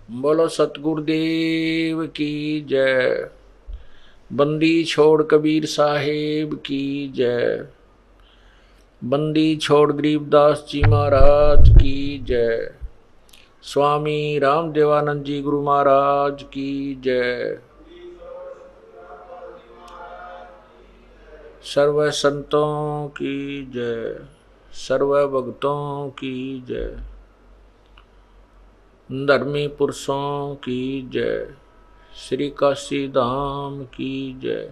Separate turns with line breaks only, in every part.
बोलो सतगुरुदेव की जय। बंदी छोड़ कबीर साहेब की जय। बंदी छोड़ गरीबदास जी महाराज की जय। स्वामी रामदेवानंद जी गुरु महाराज की जय। सर्व संतों की जय। सर्व भक्तों की जय। धर्मी पुरुषों की जय। श्री काशी धाम की जय।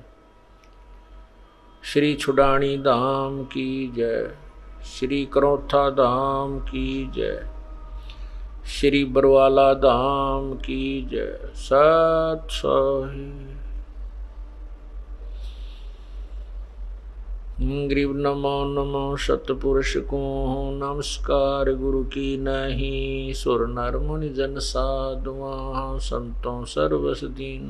श्री छुडानी धाम की जय। श्री करोथा धाम की जय। श्री बरवाला धाम की जय। सत सोही। ग्रीव नमो नमो सतपुरुष को नमस्कार गुरु की नहीं। सुर नर मुनि जन साधुआ संतों सर्वस दीन।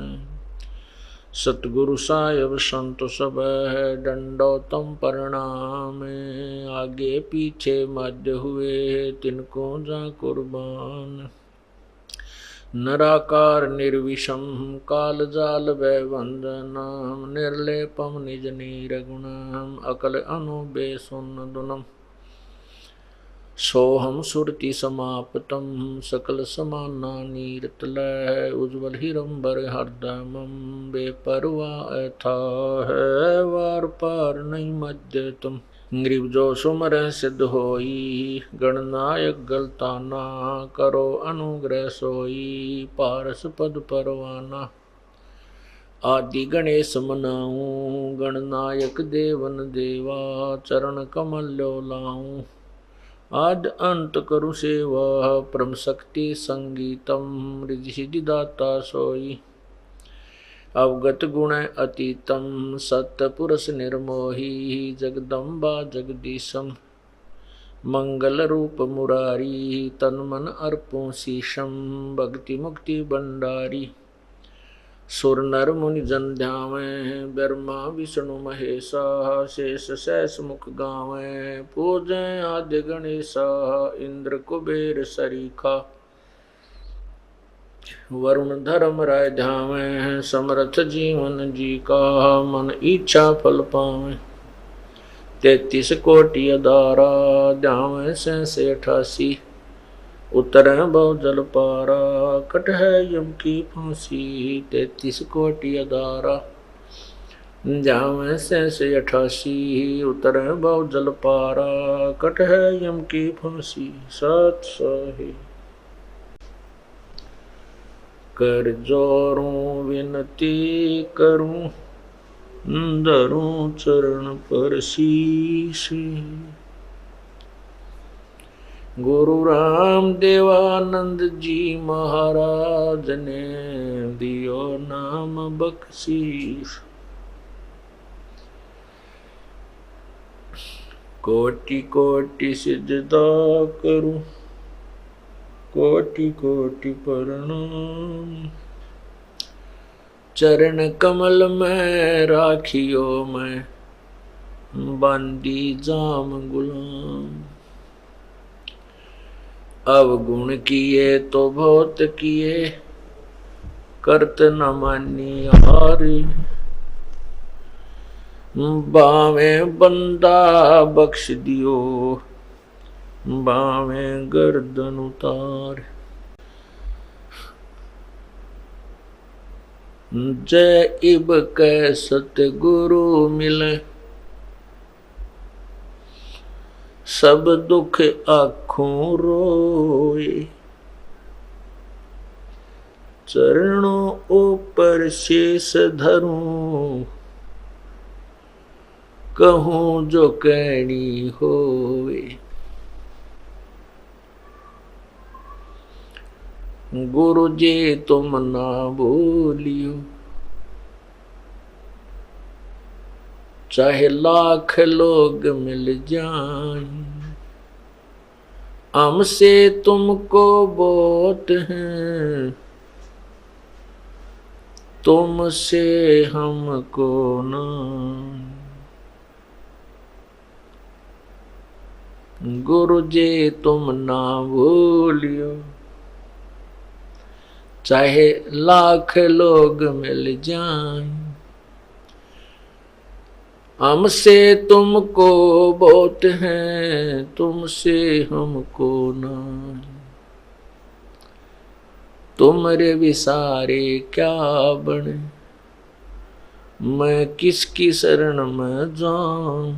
सतगुरु साहेब संत सब है दंडोतम प्रणाम। आगे पीछे मध्य हुए तिनको जा कुर्बान। नराकार निर्विषम काल जाल भय वंदनम। निर्लेपम निज नीरगुणम अकल अनुबे सुन दुनम। सोहम सुरति समाप्तम सकल समाना नीरतलय। उज्ज्वल हिरंबर हरदमम बेपरवा था है वार पार नहीं मध्य तुम। ग्रीव जो सुमर सिद्ध होई गणनायक गलताना। करो अनुग्रह सोई पारस पद परवाना। आदि गणेश मनाऊं गणनायक देवन देवा। चरण कमल लो लाऊं आद अंत करु सेवा। परम शक्ति संगीतम रिधि सिद्धि दाता सोई। अवगत गुण अतीतम सत्य पुरुष निर्मोही। जगदम्बा जगदीशम मंगल रूप मुरारी। तन मन अर्पों शीशम भक्ति मुक्ति भंडारी। सुर नर मुनि जन ध्यावे ब्रह्मा विष्णु महेशा। शेष सहस मुख गावे पूजै आद्य गणेशा। इंद्र कुबेर सरीखा वरुण धर्म राय ध्यावे। समर्थ जीवन जी का मन इच्छा फल पावे। 33 कोटि अदारा ध्यावे से 88। उतर बहु जल पारा कट है यम की फांसी। 33 कोटि अदारा ध्यावे से 88। उतर बहु जल पारा कट है यम की फांसी। सत सही। कर जोरूं विनती करूं धरूं चरण पर शीश। गुरु राम देवानंद जी महाराज ने दियो नाम बख्शीश। कोटि कोटि सिजदा करूं कोटि कोटि प्रणाम। चरण कमल में राखियो मैं बांदी जाम गुलाम। अवगुण किए तो बहुत किए करत न मानी हारी। बावे बंदा बख्श दियो बावे गर्दन उतार। जय इब कै सतगुरु मिले सब दुख आँखों रोए। चरणों ऊपर शेष धरूं कहूँ जो कहनी होए। गुरु जी तुम ना भूलियो चाहे लाख लोग मिल जाएं। हमसे तुमको बहुत हैं तुमसे हमको ना। गुरु जी तुम ना भूलियो चाहे लाख लोग मिल जाएं, हमसे तुमको बहुत है, तुमसे हमको नहीं। तुमरे विसारे क्या बने, मैं किसकी शरण में जाऊं।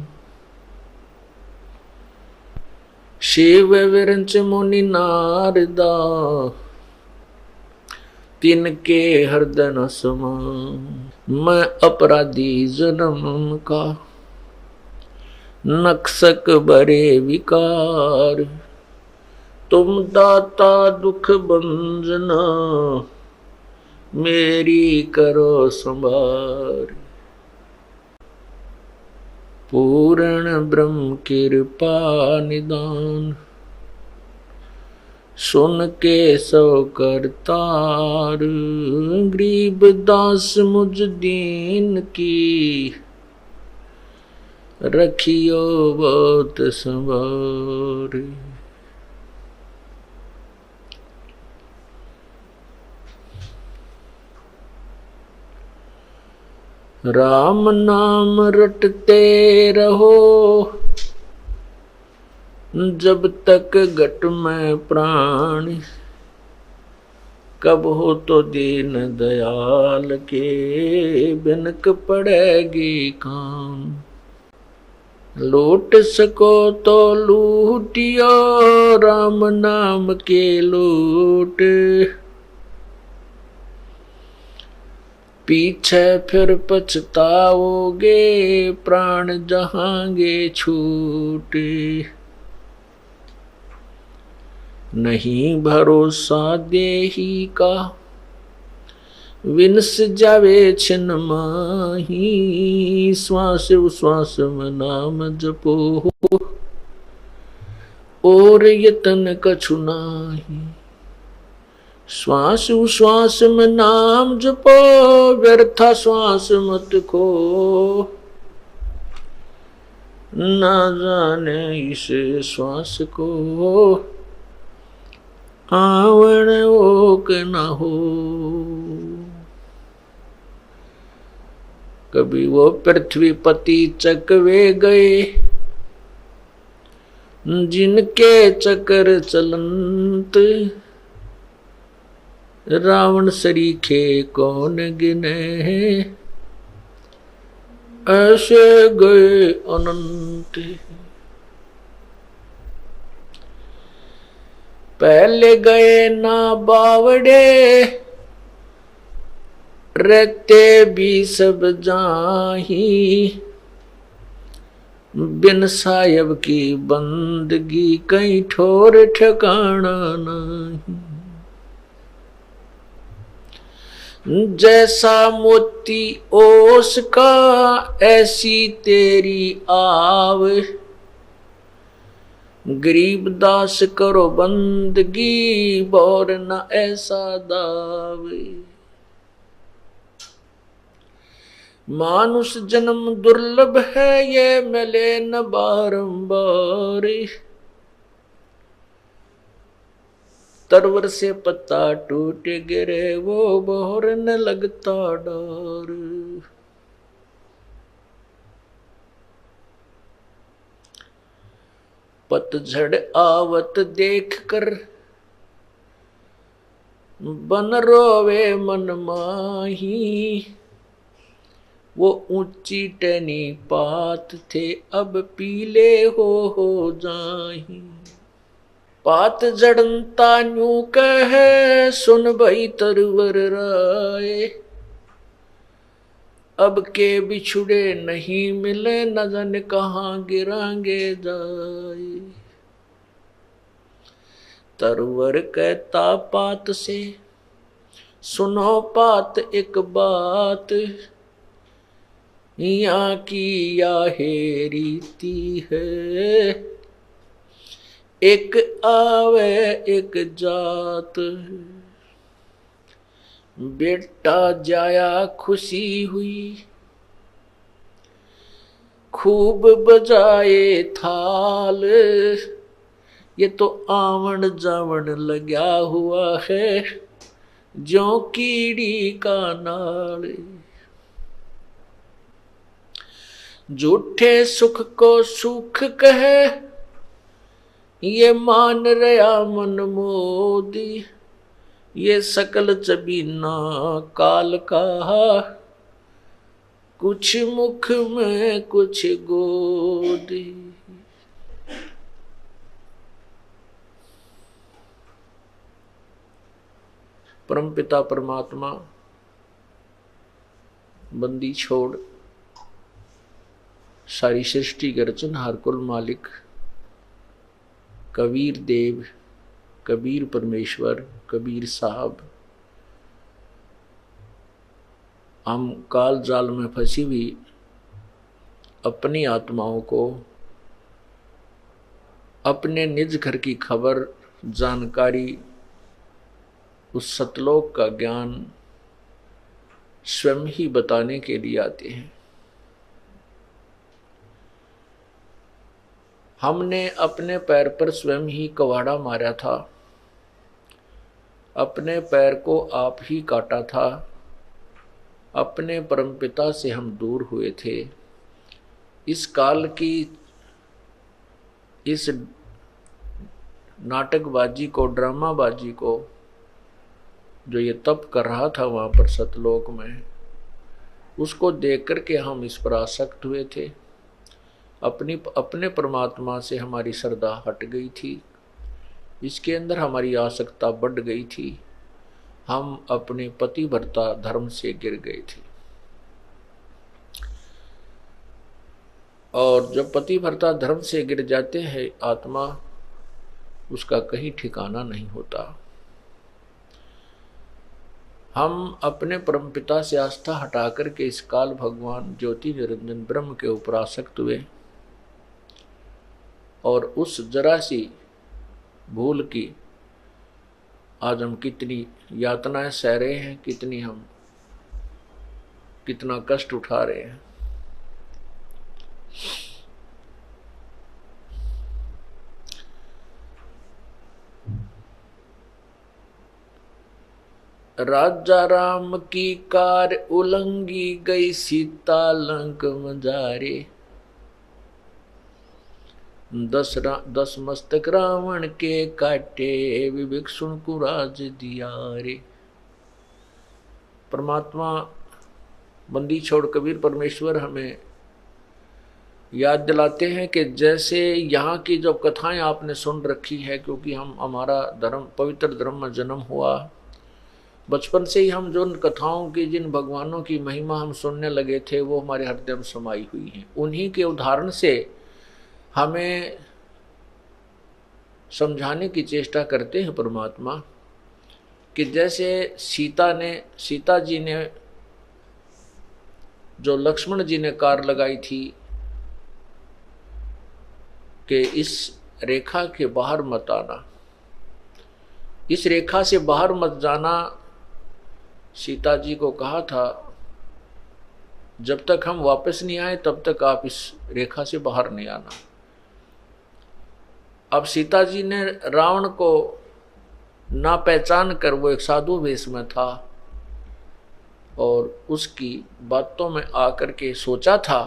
शिव विरंच मुनि नारदा, तिनके हृदय न समाऊं। मैं अपराधी जन्म का, नक्सक बरे विकार। तुम दाता दुख भंजना, मेरी करो संभार। पूर्ण ब्रह्म कृपा निदान, सुन के सो करतार। गरीब दास मुझ दीन की, रखियो बहुत संभार। राम नाम रटते रहो, जब तक घट में प्राण। कब हो तो दीन दयाल के, बिनक पड़ेगी काम। लूट सको तो लूटियो, राम नाम के लूट। पीछे फिर पछताओगे, प्राण जहांगे छूटे। नहीं भरोसा देही का, विनस जावे छिन माही। श्वास उश्वास में नाम जपो, और यतन कछु नाही। श्वास उश्वास में नाम जपो, व्यर्था श्वास मत खो। ना जाने इस श्वास को, आवण ओक न हो। कभी वो पृथ्वीपति चकवे गए, जिनके चक्र चलंत। रावण सरीखे कौन गिने, ऐसे गए अनंत। पहले गए ना बावड़े, रहते भी सब जाही। बिन सायब की बंदगी, कहीं ठोर ठिकाना नहीं। जैसा मोती ओस का, ऐसी तेरी आव। गरीब दास करो बंदगी, बोर न ऐसा दाव। मानुष जन्म दुर्लभ है, ये मिले न बारंबार। तरवर से पत्ता टूट गिरे, वो बोर न लगता डर। पतझड़ आवत देख कर, बन रोवे मन माही। वो ऊंची टहनी पात थे, अब पीले हो जाही। पात जड़नता न्यू कहे, सुन भई तरवर राय। अब के बिछुड़े नहीं मिले, न जाने कहाँ गिरांगे जाए। तरवर कहता पात से, सुनो पात एक बात। यहाँ की यह रीति है, एक आवे एक जात। बेटा जाया खुशी हुई, खूब बजाए थाल। ये तो आवण जावण लगा हुआ है, ज्यों कीड़ी का नाल। झूठे सुख को सुख कहे, ये मान रहा मन मोदी। ये सकल चबीना काल का, कुछ मुख में कुछ गोदी। परमपिता परमात्मा बंदी छोड़ सारी सृष्टि के रचनहार कुल मालिक कबीर देव, कबीर परमेश्वर, कबीर साहब, हम काल जाल में फंसी हुई अपनी आत्माओं को अपने निज घर की खबर, जानकारी, उस सतलोक का ज्ञान स्वयं ही बताने के लिए आते हैं। हमने अपने पैर पर स्वयं ही कवाड़ा मारा था, अपने पैर को आप ही काटा था, अपने परमपिता से हम दूर हुए थे। इस काल की इस नाटकबाजी को, ड्रामाबाजी को जो ये तप कर रहा था वहाँ पर सतलोक में, उसको देख करके हम इस पर आसक्त हुए थे। अपने परमात्मा से हमारी श्रद्धा हट गई थी, इसके अंदर हमारी आसक्ता बढ़ गई थी। हम अपने पतिव्रता धर्म से गिर गए थे। और जब पतिव्रता धर्म से गिर जाते हैं आत्मा, उसका कहीं ठिकाना नहीं होता। हम अपने परमपिता से आस्था हटा करके इस काल भगवान ज्योति निरंजन ब्रह्म के ऊपर आसक्त हुए और उस जरा सी भूल की आज हम कितनी यातनाएं सह रहे हैं, कितना कष्ट उठा रहे हैं। राजा राम की कार उलंगी गई, सीता लंक मजारे। 10 मस्तक रावण के काटे, विवेक सुन को राज दिया रे। परमात्मा बंदी छोड़ कबीर परमेश्वर हमें याद दिलाते हैं कि जैसे यहाँ की जो कथाएं आपने सुन रखी है, क्योंकि हमारा धर्म पवित्र धर्म में जन्म हुआ, बचपन से ही हम जो कथाओं की, जिन भगवानों की महिमा हम सुनने लगे थे, वो हमारे हृदय में समाई हुई हैं। उन्हीं के उदाहरण से हमें समझाने की चेष्टा करते हैं परमात्मा कि जैसे सीता जी ने जो लक्ष्मण जी ने कार लगाई थी कि इस रेखा के बाहर मत आना, इस रेखा से बाहर मत जाना, सीता जी को कहा था जब तक हम वापस नहीं आए तब तक आप इस रेखा से बाहर नहीं आना। अब सीता जी ने रावण को ना पहचान कर, वो एक साधु वेश में था और उसकी बातों में आकर के सोचा था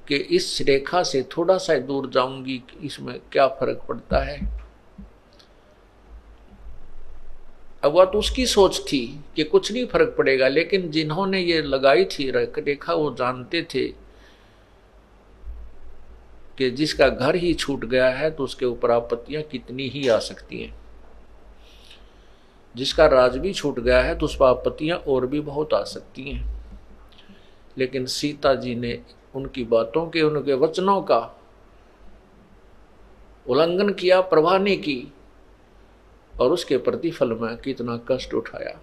कि इस रेखा से थोड़ा सा दूर जाऊंगी, इसमें क्या फर्क पड़ता है। अब वह तो उसकी सोच थी कि कुछ नहीं फर्क पड़ेगा, लेकिन जिन्होंने ये लगाई थी रेखा वो जानते थे कि जिसका घर ही छूट गया है तो उसके ऊपर आपत्तियां कितनी ही आ सकती हैं। जिसका राज भी छूट गया है तो उस पर आपत्तियां और भी बहुत आ सकती हैं। लेकिन सीता जी ने उनकी बातों के, उनके वचनों का उल्लंघन किया, परवाह नहीं की और उसके प्रतिफल में कितना कष्ट उठाया।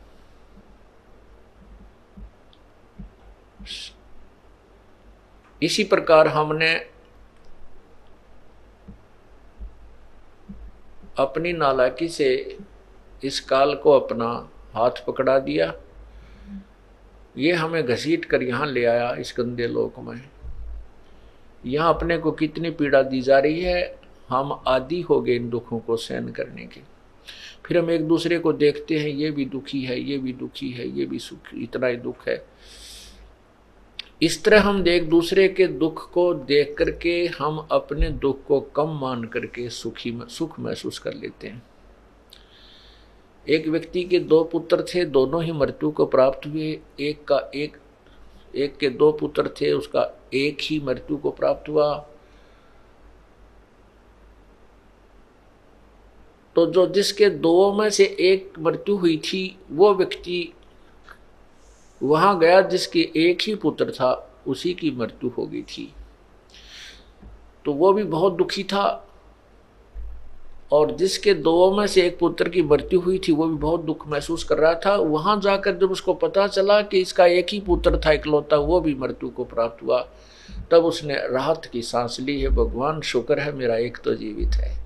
इसी प्रकार हमने अपनी नालायकी से इस काल को अपना हाथ पकड़ा दिया, ये हमें घसीट कर यहाँ ले आया इस गंदे लोक में। यहाँ अपने को कितनी पीड़ा दी जा रही है, हम आदी हो गए इन दुखों को सहन करने के। फिर हम एक दूसरे को देखते हैं, ये भी दुखी है, ये भी दुखी है, ये भी सुखी, इतना ही दुख है। इस तरह हम एक दूसरे के दुख को देख करके हम अपने दुख को कम मान करके सुख महसूस कर लेते हैं। एक व्यक्ति के 2 पुत्र थे, दोनों ही मृत्यु को प्राप्त हुए। एक के 2 पुत्र थे, उसका एक ही मृत्यु को प्राप्त हुआ। तो जो जिसके 2 में से एक मृत्यु हुई थी, वो व्यक्ति वहां गया जिसके एक ही पुत्र था, उसी की मृत्यु हो गई थी। तो वो भी बहुत दुखी था, और जिसके 2 में से एक पुत्र की मृत्यु हुई थी, वो भी बहुत दुख महसूस कर रहा था। वहां जाकर जब उसको पता चला कि इसका एक ही पुत्र था इकलौता, वो भी मृत्यु को प्राप्त हुआ, तब उसने राहत की सांस ली है, भगवान शुक्र है मेरा एक तो जीवित है।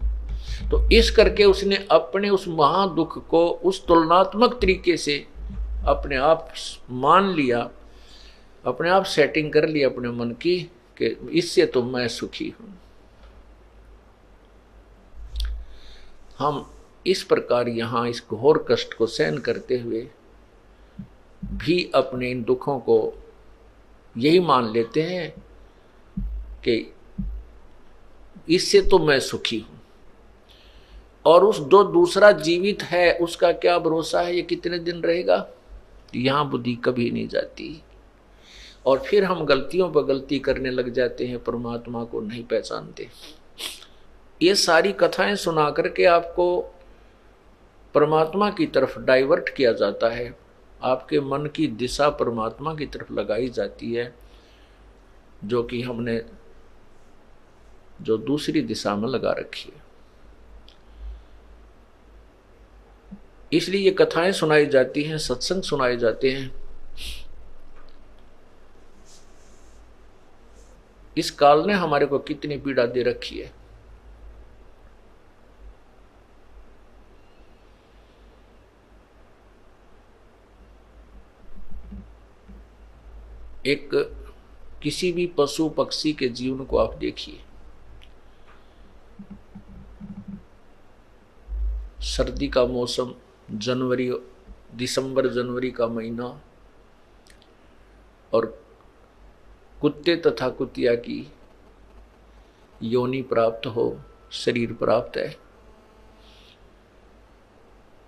तो इस करके उसने अपने उस महादुख को उस तुलनात्मक तरीके से अपने आप मान लिया, अपने आप सेटिंग कर ली अपने मन की कि इससे तो मैं सुखी हूं। हम इस प्रकार यहां इस घोर कष्ट को सहन करते हुए भी अपने इन दुखों को यही मान लेते हैं कि इससे तो मैं सुखी हूं, और उस जो दूसरा जीवित है उसका क्या भरोसा है, ये कितने दिन रहेगा। यहां बुद्धि कभी नहीं जाती, और फिर हम गलतियों पर गलती करने लग जाते हैं, परमात्मा को नहीं पहचानते। ये सारी कथाएं सुना करके आपको परमात्मा की तरफ डाइवर्ट किया जाता है, आपके मन की दिशा परमात्मा की तरफ लगाई जाती है, जो कि हमने जो दूसरी दिशा में लगा रखी है। इसलिए ये कथाएं सुनाई जाती हैं, सत्संग सुनाए जाते हैं। इस काल ने हमारे को कितनी पीड़ा दे रखी है। एक किसी भी पशु पक्षी के जीवन को आप देखिए, सर्दी का मौसम, दिसंबर जनवरी का महीना, और कुत्ते तथा कुतिया की योनि प्राप्त हो, शरीर प्राप्त है,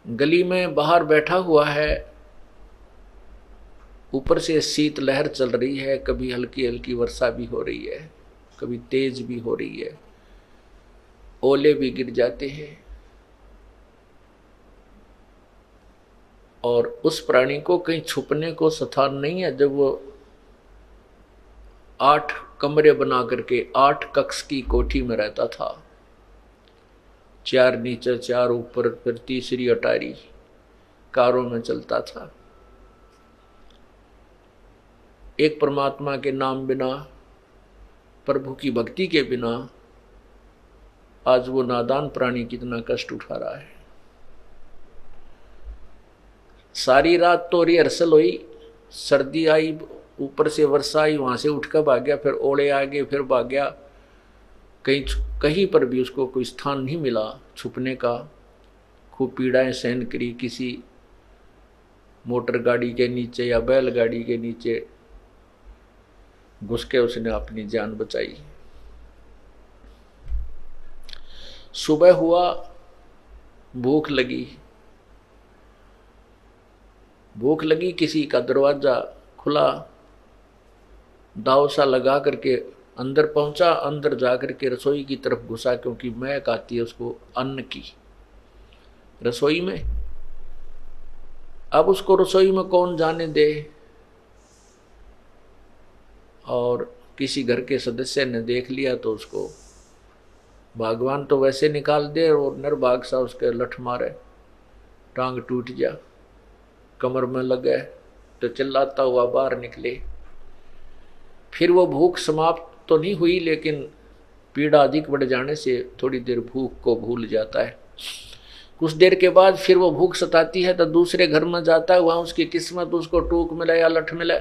गली में बाहर बैठा हुआ है, ऊपर से शीत लहर चल रही है, कभी हल्की हल्की वर्षा भी हो रही है, कभी तेज भी हो रही है, ओले भी गिर जाते हैं, और उस प्राणी को कहीं छुपने को स्थान नहीं है। जब वो 8 कमरे बना करके 8 कक्ष की कोठी में रहता था, 4 नीचे 4 ऊपर, फिर तीसरी अटारी कारों में चलता था, एक परमात्मा के नाम बिना, प्रभु की भक्ति के बिना आज वो नादान प्राणी कितना कष्ट उठा रहा है। सारी रात तो रिहर्सल हुई, सर्दी आई, ऊपर से वर्षा आई, वहां से उठकर भाग गया, फिर ओले आ गए, फिर भाग गया, कहीं पर भी उसको कोई स्थान नहीं मिला छुपने का। खूब पीड़ाएं सहन करी, किसी मोटर गाड़ी के नीचे या बैलगाड़ी के नीचे घुस के उसने अपनी जान बचाई। सुबह हुआ, भूख लगी, किसी का दरवाजा खुला, दाव सा लगा करके अंदर पहुंचा, अंदर जाकर के रसोई की तरफ घुसा, क्योंकि महक आती है उसको अन्न की रसोई में। अब उसको रसोई में कौन जाने दे, और किसी घर के सदस्य ने देख लिया तो उसको भगवान तो वैसे निकाल दे, और निर्भाग सा उसके लठ मारे, टांग टूट जा, कमर में लगे, तो चिल्लाता हुआ बाहर निकले। फिर वो भूख समाप्त तो नहीं हुई, लेकिन पीड़ा अधिक बढ़ जाने से थोड़ी देर भूख को भूल जाता है। कुछ देर के बाद फिर वो भूख सताती है तो दूसरे घर में जाता है, वहां उसकी किस्मत उसको टूक मिले या लठ मिले।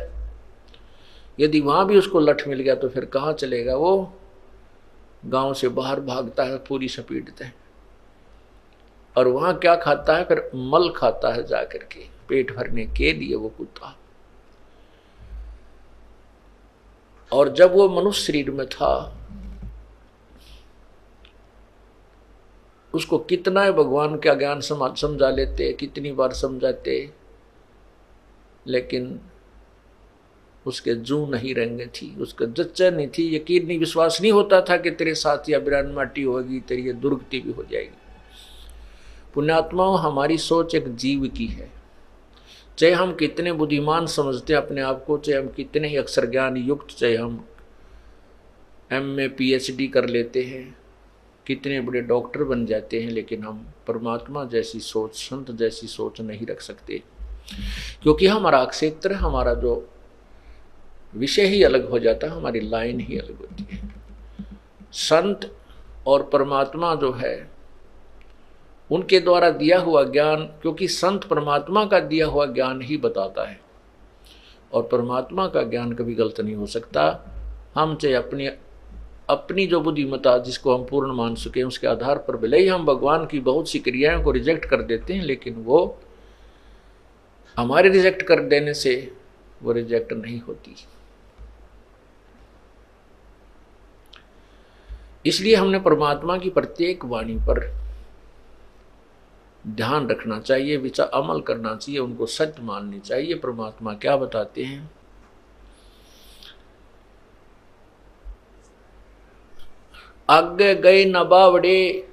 यदि वहां भी उसको लठ मिल गया तो फिर कहाँ चलेगा, वो गांव से बाहर भागता है पूरी स्पीड से। और वहां क्या खाता है, फिर मल खाता है जाकर के पेट भरने के लिए वो कुत्ता। और जब वो मनुष्य शरीर में था, उसको कितना है भगवान का ज्ञान समझा लेते, कितनी बार समझाते, लेकिन उसके जू नहीं रेंगे थी, उसका जच्चा नहीं थी, यकीन नहीं, विश्वास नहीं होता था कि तेरे साथ या बिरान माटी होगी, तेरी ये दुर्गति भी हो जाएगी। पुण्यात्माओं, हमारी सोच एक जीव की है। चाहे हम कितने बुद्धिमान समझते हैं अपने आप को, चाहे हम कितने ही अक्षर ज्ञान युक्त, चाहे हम MA PhD कर लेते हैं, कितने बड़े डॉक्टर बन जाते हैं, लेकिन हम परमात्मा जैसी सोच, संत जैसी सोच नहीं रख सकते, क्योंकि हमारा क्षेत्र, हमारा जो विषय ही अलग हो जाता है, हमारी लाइन ही अलग होती है। संत और परमात्मा जो है, उनके द्वारा दिया हुआ ज्ञान, क्योंकि संत परमात्मा का दिया हुआ ज्ञान ही बताता है, और परमात्मा का ज्ञान कभी गलत नहीं हो सकता। हम चाहे अपनी जो बुद्धिमत्ता, जिसको हम पूर्ण मान सके, उसके आधार पर भले ही हम भगवान की बहुत सी क्रियाओं को रिजेक्ट कर देते हैं, लेकिन वो हमारे रिजेक्ट कर देने से वो रिजेक्ट नहीं होती। इसलिए हमने परमात्मा की प्रत्येक वाणी पर ध्यान रखना चाहिए, विचार अमल करना चाहिए, उनको सत्य माननी चाहिए। परमात्मा क्या बताते हैं? आगे गए न बावड़े,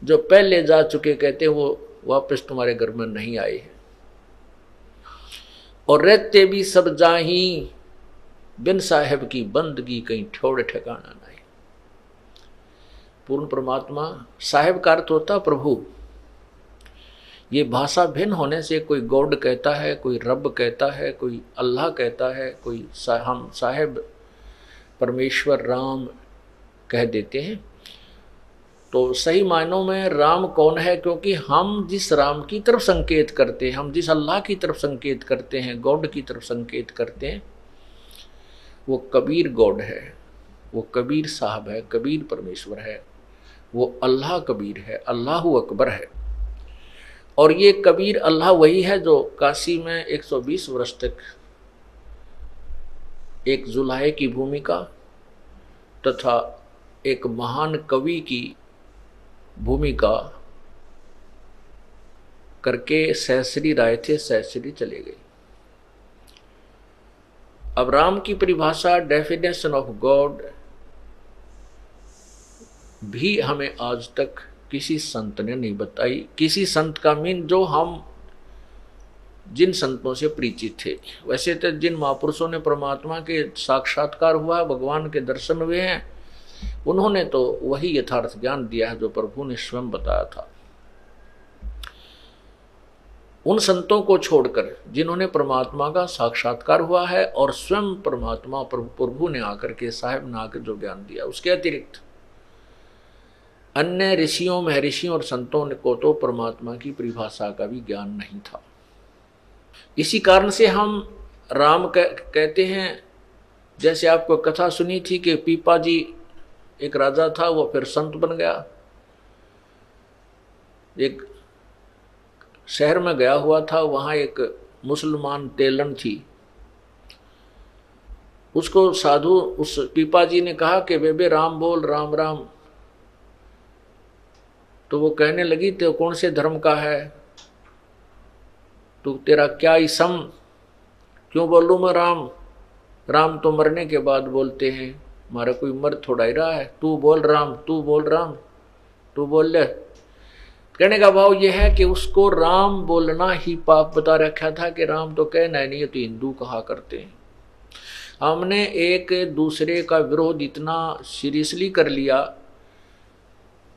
जो पहले जा चुके कहते हैं वो वापस तुम्हारे घर में नहीं आए हैं, और रहते भी सब जाही, बिन साहेब की बंदगी कहीं ठोड़ ठिकाना नहीं। पूर्ण परमात्मा, साहेब का अर्थ होता प्रभु। ये भाषा भिन्न होने से कोई गॉड कहता है, कोई रब कहता है, कोई अल्लाह कहता है, कोई हम साहेब परमेश्वर राम कह देते हैं। तो सही मायनों में राम कौन है? क्योंकि हम जिस राम की तरफ संकेत करते हैं, हम जिस अल्लाह की तरफ संकेत करते हैं, गॉड की तरफ संकेत करते हैं, वो कबीर गॉड है, वो कबीर साहब है, कबीर परमेश्वर है, वो अल्लाह कबीर है, अल्लाह अकबर है। और ये कबीर अल्लाह वही है जो काशी में 120 वर्ष तक एक जुलाहे की भूमिका तथा एक महान कवि की भूमिका करके सहस्री राय थे, सहस्री चले गए। अब राम की परिभाषा, डेफिनेशन ऑफ गॉड भी हमें आज तक किसी संत ने नहीं बताई। किसी संत का मीन जो हम जिन संतों से परिचित थे। वैसे तो जिन महापुरुषों ने परमात्मा के साक्षात्कार हुआ, भगवान के दर्शन हुए हैं, उन्होंने तो वही यथार्थ ज्ञान दिया है जो प्रभु ने स्वयं बताया था। उन संतों को छोड़कर जिन्होंने परमात्मा का साक्षात्कार हुआ है और स्वयं परमात्मा प्रभु ने आकर के, साहेब ने आकर जो ज्ञान दिया, उसके अतिरिक्त अन्य ऋषियों, महर्षियों और संतों को तो परमात्मा की परिभाषा का भी ज्ञान नहीं था। इसी कारण से हम राम कहते हैं। जैसे आपको कथा सुनी थी कि पीपा जी एक राजा था, वो फिर संत बन गया। एक शहर में गया हुआ था, वहां एक मुसलमान तेलन थी। उसको साधु, उस पीपा जी ने कहा कि बेबे राम बोल, राम राम। तो वो कहने लगी, तो कौन से धर्म का है तो तेरा क्या इसम, क्यों बोलूं मैं राम? राम तो मरने के बाद बोलते हैं, हमारा कोई मर थोड़ा ही रहा है। तू बोल राम, तू बोल राम, तू बोल ले। कहने का भाव यह है कि उसको राम बोलना ही पाप बता रखा था कि राम तो कहना नहीं है, तो हिंदू कहा करते हैं। हमने एक दूसरे का विरोध इतना सीरियसली कर लिया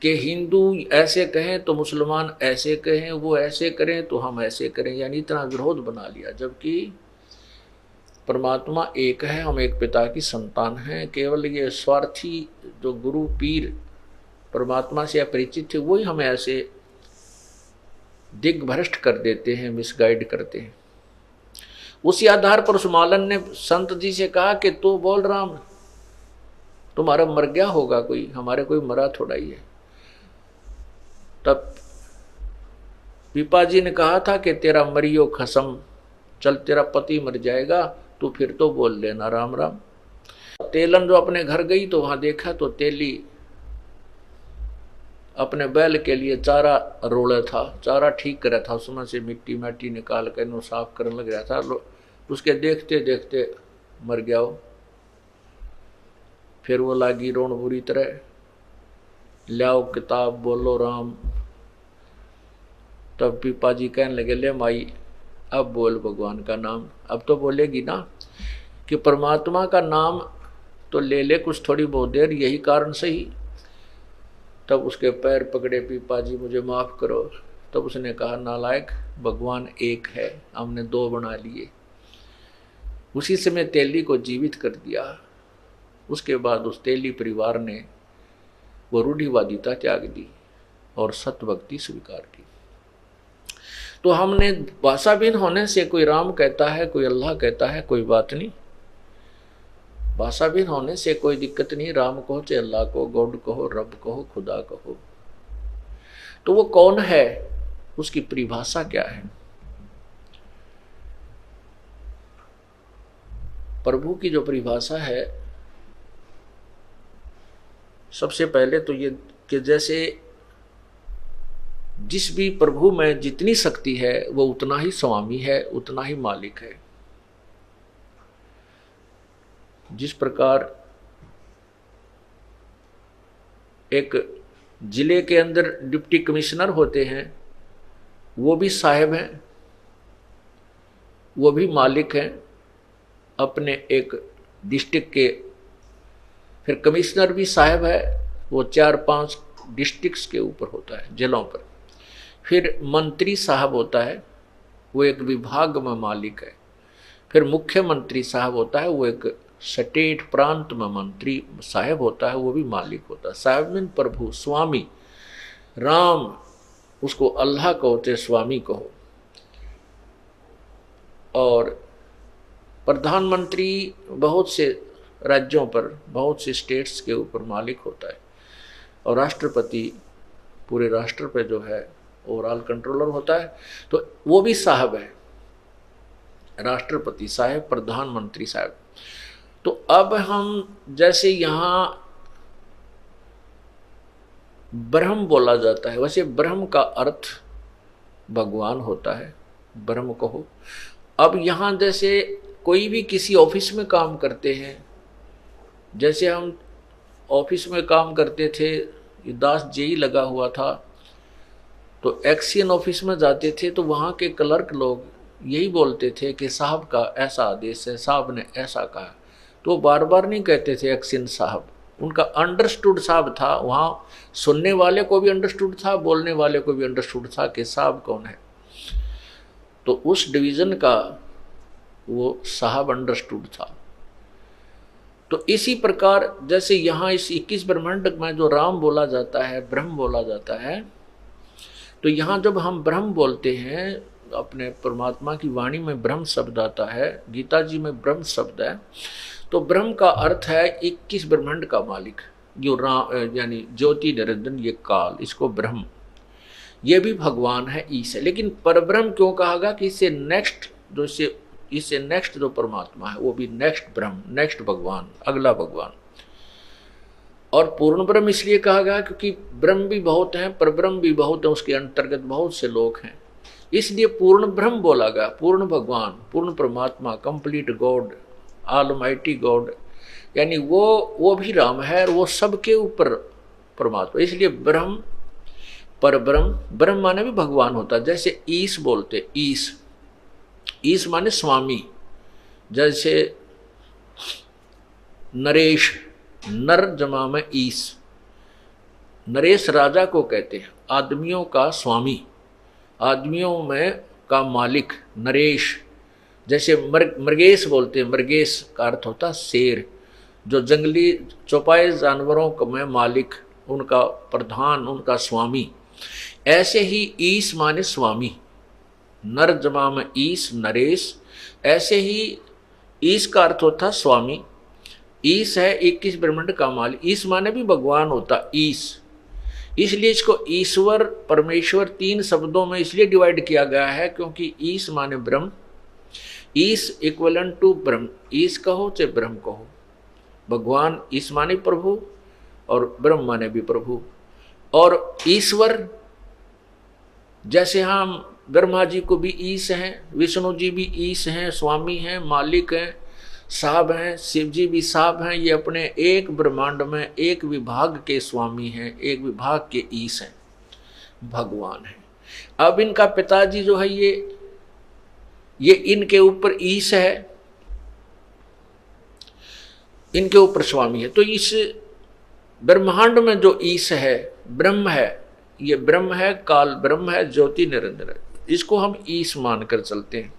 कि हिंदू ऐसे कहें तो मुसलमान ऐसे कहें, वो ऐसे करें तो हम ऐसे करें, यानी इतना विरोध बना लिया। जबकि परमात्मा एक है, हम एक पिता की संतान हैं। केवल ये स्वार्थी जो गुरु पीर परमात्मा से अपरिचित थे, वही हमें ऐसे दिग्भ्रष्ट कर देते हैं, मिसगाइड करते हैं। उसी आधार पर उस मालन ने संत जी से कहा कि तू बोल राम, तुम्हारा मर गया होगा कोई, हमारे कोई मरा थोड़ा ही है। तब पीपा जी ने कहा था कि तेरा मरियो खसम, चल तेरा पति मर जाएगा, तू फिर तो बोल लेना राम राम। तेलन जो अपने घर गई तो वहां देखा तो तेली अपने बैल के लिए चारा रोड़ा था, चारा ठीक कर रहा था, उसमें से मिट्टी माटी निकाल कर नो साफ करने लग रहा था। उसके देखते देखते मर गया वो। फिर वो लागी रोन बुरी तरह, लाओ किताब बोलो राम। तब पीपा जी कहने लगे, ले माई अब बोल भगवान का नाम। अब तो बोलेगी ना कि परमात्मा का नाम तो ले ले कुछ थोड़ी बहुत देर, यही कारण सही। तब उसके पैर पकड़े, पीपा जी मुझे माफ करो। तब उसने कहा, नालायक, भगवान एक है, हमने दो बना लिए। उसी समय तेली को जीवित कर दिया। उसके बाद उस तेली परिवार ने वो रूढ़िवादिता त्याग दी और सत्य भक्ति स्वीकार की। तो हमने भाषाहीन होने से कोई राम कहता है, कोई अल्लाह कहता है, कोई बात नहीं। भाषाहीन होने से कोई दिक्कत नहीं, राम कहो चाहे अल्लाह कहो, गॉड कहो, रब कहो, खुदा कहो। तो वो कौन है, उसकी परिभाषा क्या है? प्रभु की जो परिभाषा है, सबसे पहले तो ये कि जैसे जिस भी प्रभु में जितनी शक्ति है वो उतना ही स्वामी है, उतना ही मालिक है। जिस प्रकार एक जिले के अंदर डिप्टी कमिश्नर होते हैं, वो भी साहब हैं, वो भी मालिक हैं अपने एक डिस्ट्रिक्ट के। फिर कमिश्नर भी साहब है, वो 4-5 डिस्ट्रिक्ट्स के ऊपर होता है, जिलों पर। फिर मंत्री साहब होता है, वो एक विभाग में मालिक है। फिर मुख्यमंत्री साहब होता है, वो एक स्टेट प्रांत में मंत्री साहब होता है, वो भी मालिक होता है। साहब मीन प्रभु, स्वामी। राम उसको अल्लाह कहो चाहे स्वामी कहो। और प्रधानमंत्री बहुत से राज्यों पर, बहुत से स्टेट्स के ऊपर मालिक होता है। और राष्ट्रपति पूरे राष्ट्र पे जो है ओवरऑल कंट्रोलर होता है, तो वो भी साहब है। राष्ट्रपति साहब, प्रधानमंत्री साहब। तो अब हम जैसे यहाँ ब्रह्म बोला जाता है, वैसे ब्रह्म का अर्थ भगवान होता है, ब्रह्म कहो। अब यहाँ जैसे कोई भी किसी ऑफिस में काम करते हैं, जैसे हम ऑफिस में काम करते थे, ये दास जेई लगा हुआ था, तो एक्शन ऑफिस में जाते थे तो वहाँ के क्लर्क लोग यही बोलते थे कि साहब का ऐसा आदेश है, साहब ने ऐसा कहा। तो बार बार नहीं कहते थे एक्शन साहब, उनका अंडरस्टूड साहब था। वहाँ सुनने वाले को भी अंडरस्टूड था, बोलने वाले को भी अंडरस्टूड था कि साहब कौन है। तो उस डिवीज़न का वो साहब अंडरस्टूड था। तो इसी प्रकार जैसे यहाँ इस 21 ब्रह्मांड में जो राम बोला जाता है, ब्रह्म बोला जाता है, तो यहाँ जब हम ब्रह्म बोलते हैं, अपने परमात्मा की वाणी में ब्रह्म शब्द आता है, गीता जी में ब्रह्म शब्द है, तो ब्रह्म का अर्थ है 21 ब्रह्मांड का मालिक, जो राम यानी ज्योति निरंजन, ये काल, इसको ब्रह्म, ये भी भगवान है, ईश है। लेकिन परब्रह्म क्यों कहा गया कि इससे नेक्स्ट जो इससे नेक्स्ट जो परमात्मा है वो भी नेक्स्ट ब्रह्म, नेक्स्ट भगवान, अगला भगवान। और पूर्ण ब्रह्म इसलिए कहा गया क्योंकि ब्रह्म भी बहुत हैं, परब्रह्म भी बहुत हैं, उसके अंतर्गत बहुत से लोग हैं, इसलिए पूर्ण ब्रह्म बोला गया। पूर्ण भगवान, पूर्ण परमात्मा, कंप्लीट गॉड, ऑलमाइटी गॉड, यानी वो भी राम है और वो सबके ऊपर परमात्मा। इसलिए ब्रह्म, परब्रह्म, ब्रह्म माने भी भगवान होता है। जैसे ईश बोलते, ईश, ईश माने स्वामी। जैसे नरेश, नर जमा में ईश, नरेश राजा को कहते हैं, आदमियों का स्वामी, आदमियों में का मालिक, नरेश। जैसे मृगेश बोलते हैं, मृगेश का अर्थ होता शेर, जो जंगली चौपाए जानवरों में मालिक, उनका प्रधान, उनका स्वामी। ऐसे ही ईश माने स्वामी, नर जमा में ईश, नरेश। ऐसे ही ईश का अर्थ होता स्वामी। ईश है 21 ब्रह्मांड का मालिक। ईश माने भी भगवान होता, ईश। इसलिए इसको ईश्वर परमेश्वर तीन शब्दों में इसलिए डिवाइड किया गया है क्योंकि ईश माने ब्रह्म, ईश इक्वलेंट टू ब्रह्म, ईश कहो चाहे ब्रह्म कहो। भगवान ईश माने प्रभु और ब्रह्म माने भी प्रभु। और ईश्वर जैसे हम ब्रह्मा जी को भी ईश हैं, विष्णु जी भी ईश हैं, स्वामी हैं, मालिक हैं, साहब हैं, शिव जी भी साहब हैं। ये अपने एक ब्रह्मांड में एक विभाग के स्वामी हैं, एक विभाग के ईश हैं, भगवान हैं। अब इनका पिताजी जो है ये इनके ऊपर ईश है, इनके ऊपर स्वामी है। तो इस ब्रह्मांड में जो ईश है ब्रह्म है, ये ब्रह्म है, काल ब्रह्म है, ज्योति निरंजन है, इसको हम ईश मानकर चलते हैं।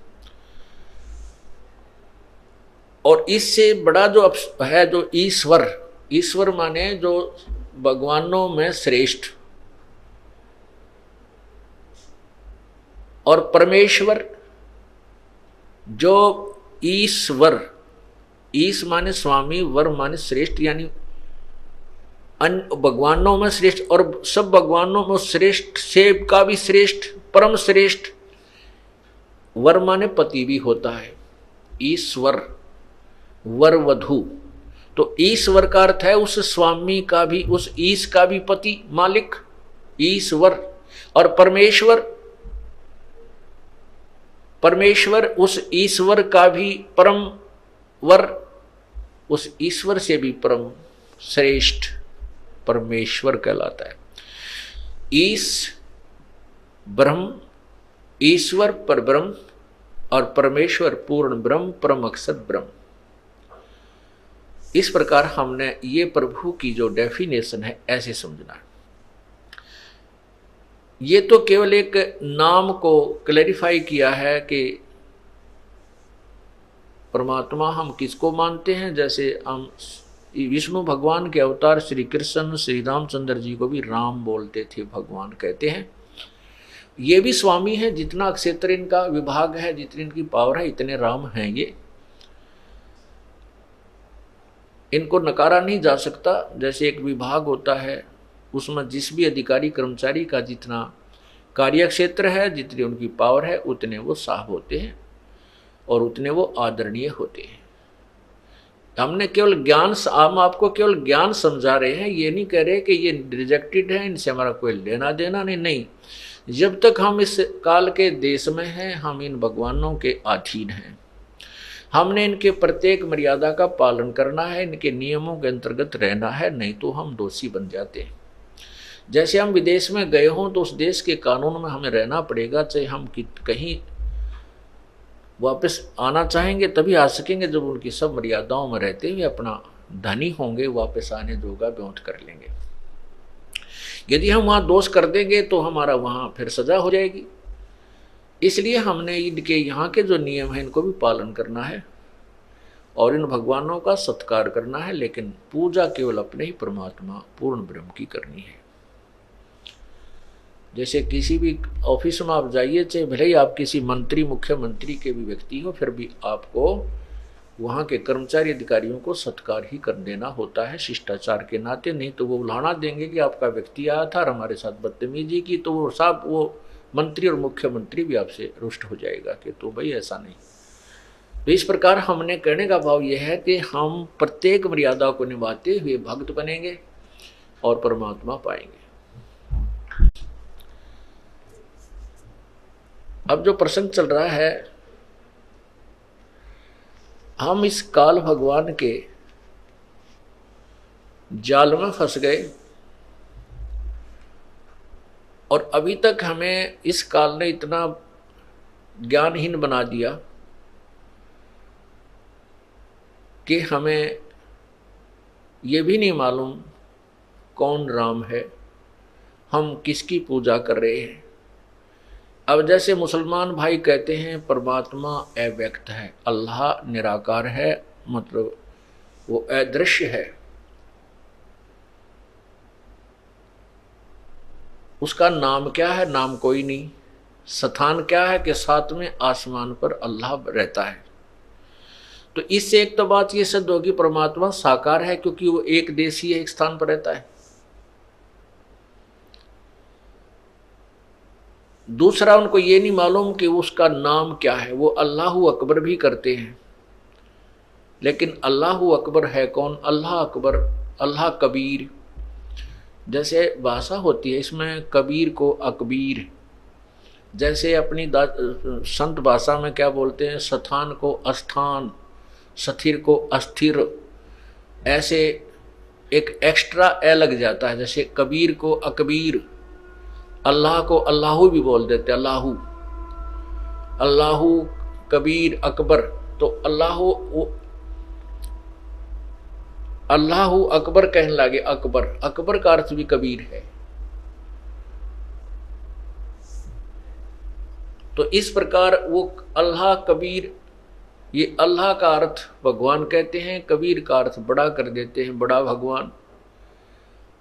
और इससे बड़ा जो है जो ईश्वर, ईश्वर माने जो भगवानों में श्रेष्ठ, और परमेश्वर जो ईश्वर, ईश माने स्वामी, वर माने श्रेष्ठ, यानी भगवानों में श्रेष्ठ, और सब भगवानों में श्रेष्ठ से का भी श्रेष्ठ, परम श्रेष्ठ। वर माने पति भी होता है, ईश्वर वर वधु। तो ईश्वर का अर्थ है उस स्वामी का भी, उस ईश का भी पति मालिक ईश्वर। और परमेश्वर, परमेश्वर उस ईश्वर का भी परम वर, उस ईश्वर से भी परम श्रेष्ठ परमेश्वर कहलाता है। ईश ब्रह्म, ईश्वर पर ब्रह्म, और परमेश्वर पूर्ण ब्रह्म, परम अक्षर ब्रह्म। इस प्रकार हमने ये प्रभु की जो डेफिनेशन है ऐसे समझना है। ये तो केवल एक नाम को क्लैरिफाई किया है कि परमात्मा हम किसको मानते हैं। जैसे हम विष्णु भगवान के अवतार श्री कृष्ण श्री रामचंद्र जी को भी राम बोलते थे, भगवान कहते हैं। ये भी स्वामी है, जितना क्षेत्र इनका विभाग है, जितनी इनकी पावर है, इतने राम हैं ये, इनको नकारा नहीं जा सकता। जैसे एक विभाग होता है, उसमें जिस भी अधिकारी कर्मचारी का जितना कार्य क्षेत्र है, जितनी उनकी पावर है, उतने वो साहब होते हैं और उतने वो आदरणीय होते हैं। हमने केवल ज्ञान, हम आपको केवल ज्ञान समझा रहे हैं, ये नहीं कह रहे कि ये रिजेक्टेड है, इनसे हमारा कोई लेना देना नहीं। जब तक हम इस काल के देश में हैं, हम इन भगवानों के अधीन हैं। हमने इनके प्रत्येक मर्यादा का पालन करना है, इनके नियमों के अंतर्गत रहना है, नहीं तो हम दोषी बन जाते हैं। जैसे हम विदेश में गए हों तो उस देश के कानून में हमें रहना पड़ेगा, चाहे हम कहीं वापस आना चाहेंगे तभी आ सकेंगे जब उनकी सब मर्यादाओं में रहते हुए अपना धनी होंगे, वापस आने जोगा ब्योंत कर लेंगे। यदि हम वहाँ दोष कर देंगे तो हमारा वहाँ फिर सजा हो जाएगी। इसलिए हमने इनके यहाँ के जो नियम हैं इनको भी पालन करना है और इन भगवानों का सत्कार करना है, लेकिन पूजा केवल अपने ही परमात्मा पूर्ण ब्रह्म की करनी है। जैसे किसी भी ऑफिस में आप जाइए, चाहे भले ही आप किसी मंत्री मुख्यमंत्री के भी व्यक्ति हो, फिर भी आपको वहाँ के कर्मचारी अधिकारियों को सत्कार ही कर देना होता है शिष्टाचार के नाते। नहीं तो वो उल्हाड़ा देंगे कि आपका व्यक्ति आया था और हमारे साथ बदतमीजी की, तो वो साहब वो मंत्री और मुख्यमंत्री भी आपसे रुष्ट हो जाएगा कि तो भाई ऐसा नहीं। तो इस प्रकार हमने कहने का भाव यह है कि हम प्रत्येक मर्यादा को निभाते हुए भक्त बनेंगे और परमात्मा पाएंगे। अब जो प्रसंग चल रहा है, हम इस काल भगवान के जाल में फंस गए और अभी तक हमें इस काल ने इतना ज्ञानहीन बना दिया कि हमें ये भी नहीं मालूम कौन राम है, हम किसकी पूजा कर रहे हैं। अब जैसे मुसलमान भाई कहते हैं परमात्मा अव्यक्त है, अल्लाह निराकार है, मतलब वो अदृश्य है, उसका नाम क्या है? नाम कोई नहीं। स्थान क्या है? कि सातवें आसमान पर अल्लाह रहता है। तो इससे एक तो बात ये सिद्ध होगी परमात्मा साकार है, क्योंकि वो एक देशीय एक स्थान पर रहता है। दूसरा, उनको ये नहीं मालूम कि उसका नाम क्या है। वो अल्लाहु अकबर भी करते हैं, लेकिन अल्लाहु अकबर है कौन? अल्लाह अकबर, अल्लाह कबीर। जैसे भाषा होती है, इसमें कबीर को अकबीर, जैसे अपनी संत भाषा में क्या बोलते हैं, स्थान को अस्थान, स्थिर को अस्थिर, ऐसे एक एक्स्ट्रा ए लग जाता है। जैसे कबीर को अकबीर, अल्लाह को अल्लाहू भी बोल देते, अल्लाहू, अल्लाहू कबीर अकबर। तो अल्लाहू अकबर कहने लगे, अकबर, अकबर का अर्थ भी कबीर है। तो इस प्रकार वो अल्लाह कबीर, ये अल्लाह का अर्थ भगवान कहते हैं, कबीर का अर्थ बड़ा कर देते हैं, बड़ा भगवान।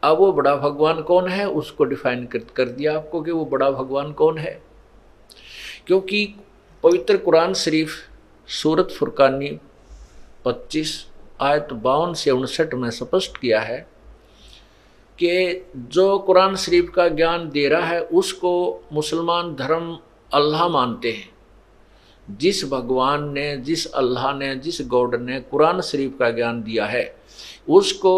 अब वो बड़ा भगवान कौन है, उसको डिफाइन कर दिया आपको कि वो बड़ा भगवान कौन है। क्योंकि पवित्र कुरान शरीफ सूरत फुरकानी 25 आयत 52 से 59 में स्पष्ट किया है कि जो कुरान शरीफ का ज्ञान दे रहा है उसको मुसलमान धर्म अल्लाह मानते हैं। जिस भगवान ने, जिस अल्लाह ने, जिस गॉड ने कुरान शरीफ का ज्ञान दिया है, उसको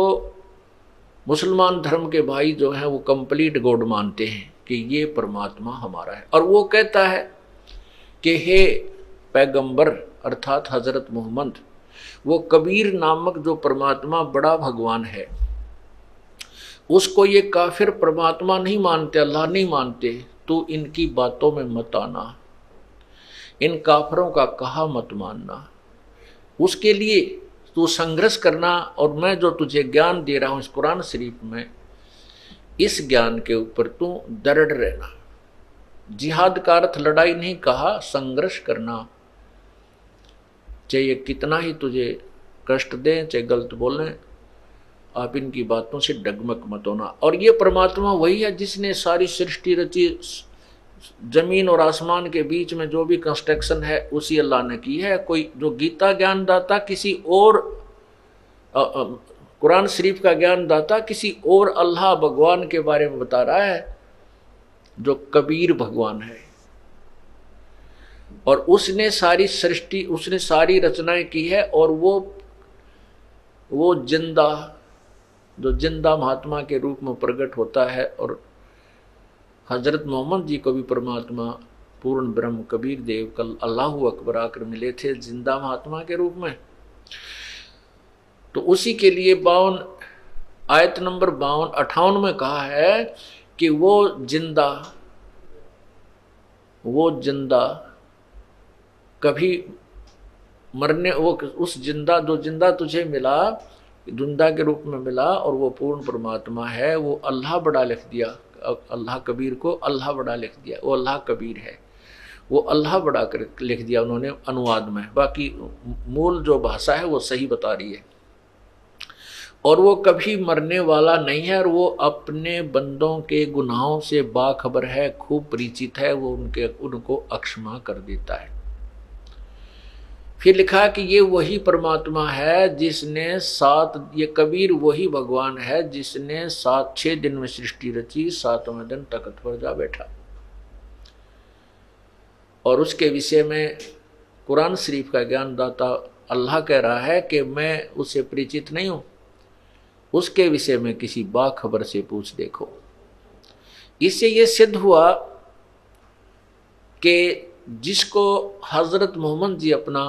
मुसलमान धर्म के भाई जो हैं वो कंप्लीट गॉड मानते हैं कि ये परमात्मा हमारा है। और वो कहता है कि हे पैगंबर अर्थात हजरत मोहम्मद, वो कबीर नामक जो परमात्मा बड़ा भगवान है, उसको ये काफिर परमात्मा नहीं मानते, अल्लाह नहीं मानते, तो इनकी बातों में मत आना, इन काफिरों का कहा मत मानना। उसके लिए तू संघर्ष करना, और मैं जो तुझे ज्ञान दे रहा हूं इस कुरान शरीफ में, इस ज्ञान के ऊपर तू दृढ़ रहना। जिहाद का अर्थ लड़ाई नहीं कहा, संघर्ष करना, चाहे ये कितना ही तुझे कष्ट दें, चाहे गलत बोलें, आप इनकी बातों से डगमग मत होना। और ये परमात्मा वही है जिसने सारी सृष्टि रची, जमीन और आसमान के बीच में जो भी कंस्ट्रक्शन है उसी अल्लाह ने की है। कोई जो गीता ज्ञान दाता किसी और, कुरान शरीफ का ज्ञान दाता किसी और अल्लाह भगवान के बारे में बता रहा है, जो कबीर भगवान है। और उसने सारी सृष्टि, उसने सारी रचनाएं की है, और वो जिंदा, जो जिंदा महात्मा के रूप में प्रकट होता है। और हजरत मोहम्मद जी को भी परमात्मा पूर्ण ब्रह्म कबीर देव कल अल्लाहु अकबर आकर मिले थे जिंदा महात्मा के रूप में। तो उसी के लिए 52 आयत नंबर 58 में कहा है कि वो जिंदा कभी मरने, वो उस जिंदा, जो जिंदा तुझे मिला, जिंदा के रूप में मिला, और वो पूर्ण परमात्मा है, वो अल्लाह बड़ा लिख दिया। अल्लाह कबीर को अल्लाह बड़ा लिख दिया, वो अल्लाह कबीर है, वो अल्लाह बड़ा कर लिख दिया उन्होंने अनुवाद में। बाकी मूल जो भाषा है वो सही बता रही है। और वो कभी मरने वाला नहीं है, और वो अपने बंदों के गुनाहों से बाखबर है, खूब परिचित है, वो उनको अक्षमा कर देता है। फिर लिखा कि ये वही परमात्मा है जिसने ये कबीर वही भगवान है जिसने 6 दिन में सृष्टि रची, 7वें दिन तख्त पर जा बैठा। और उसके विषय में कुरान शरीफ का ज्ञान दाता अल्लाह कह रहा है कि मैं उससे परिचित नहीं हूं, उसके विषय में किसी बाखबर से पूछ देखो। इससे ये सिद्ध हुआ कि जिसको हजरत मोहम्मद जी अपना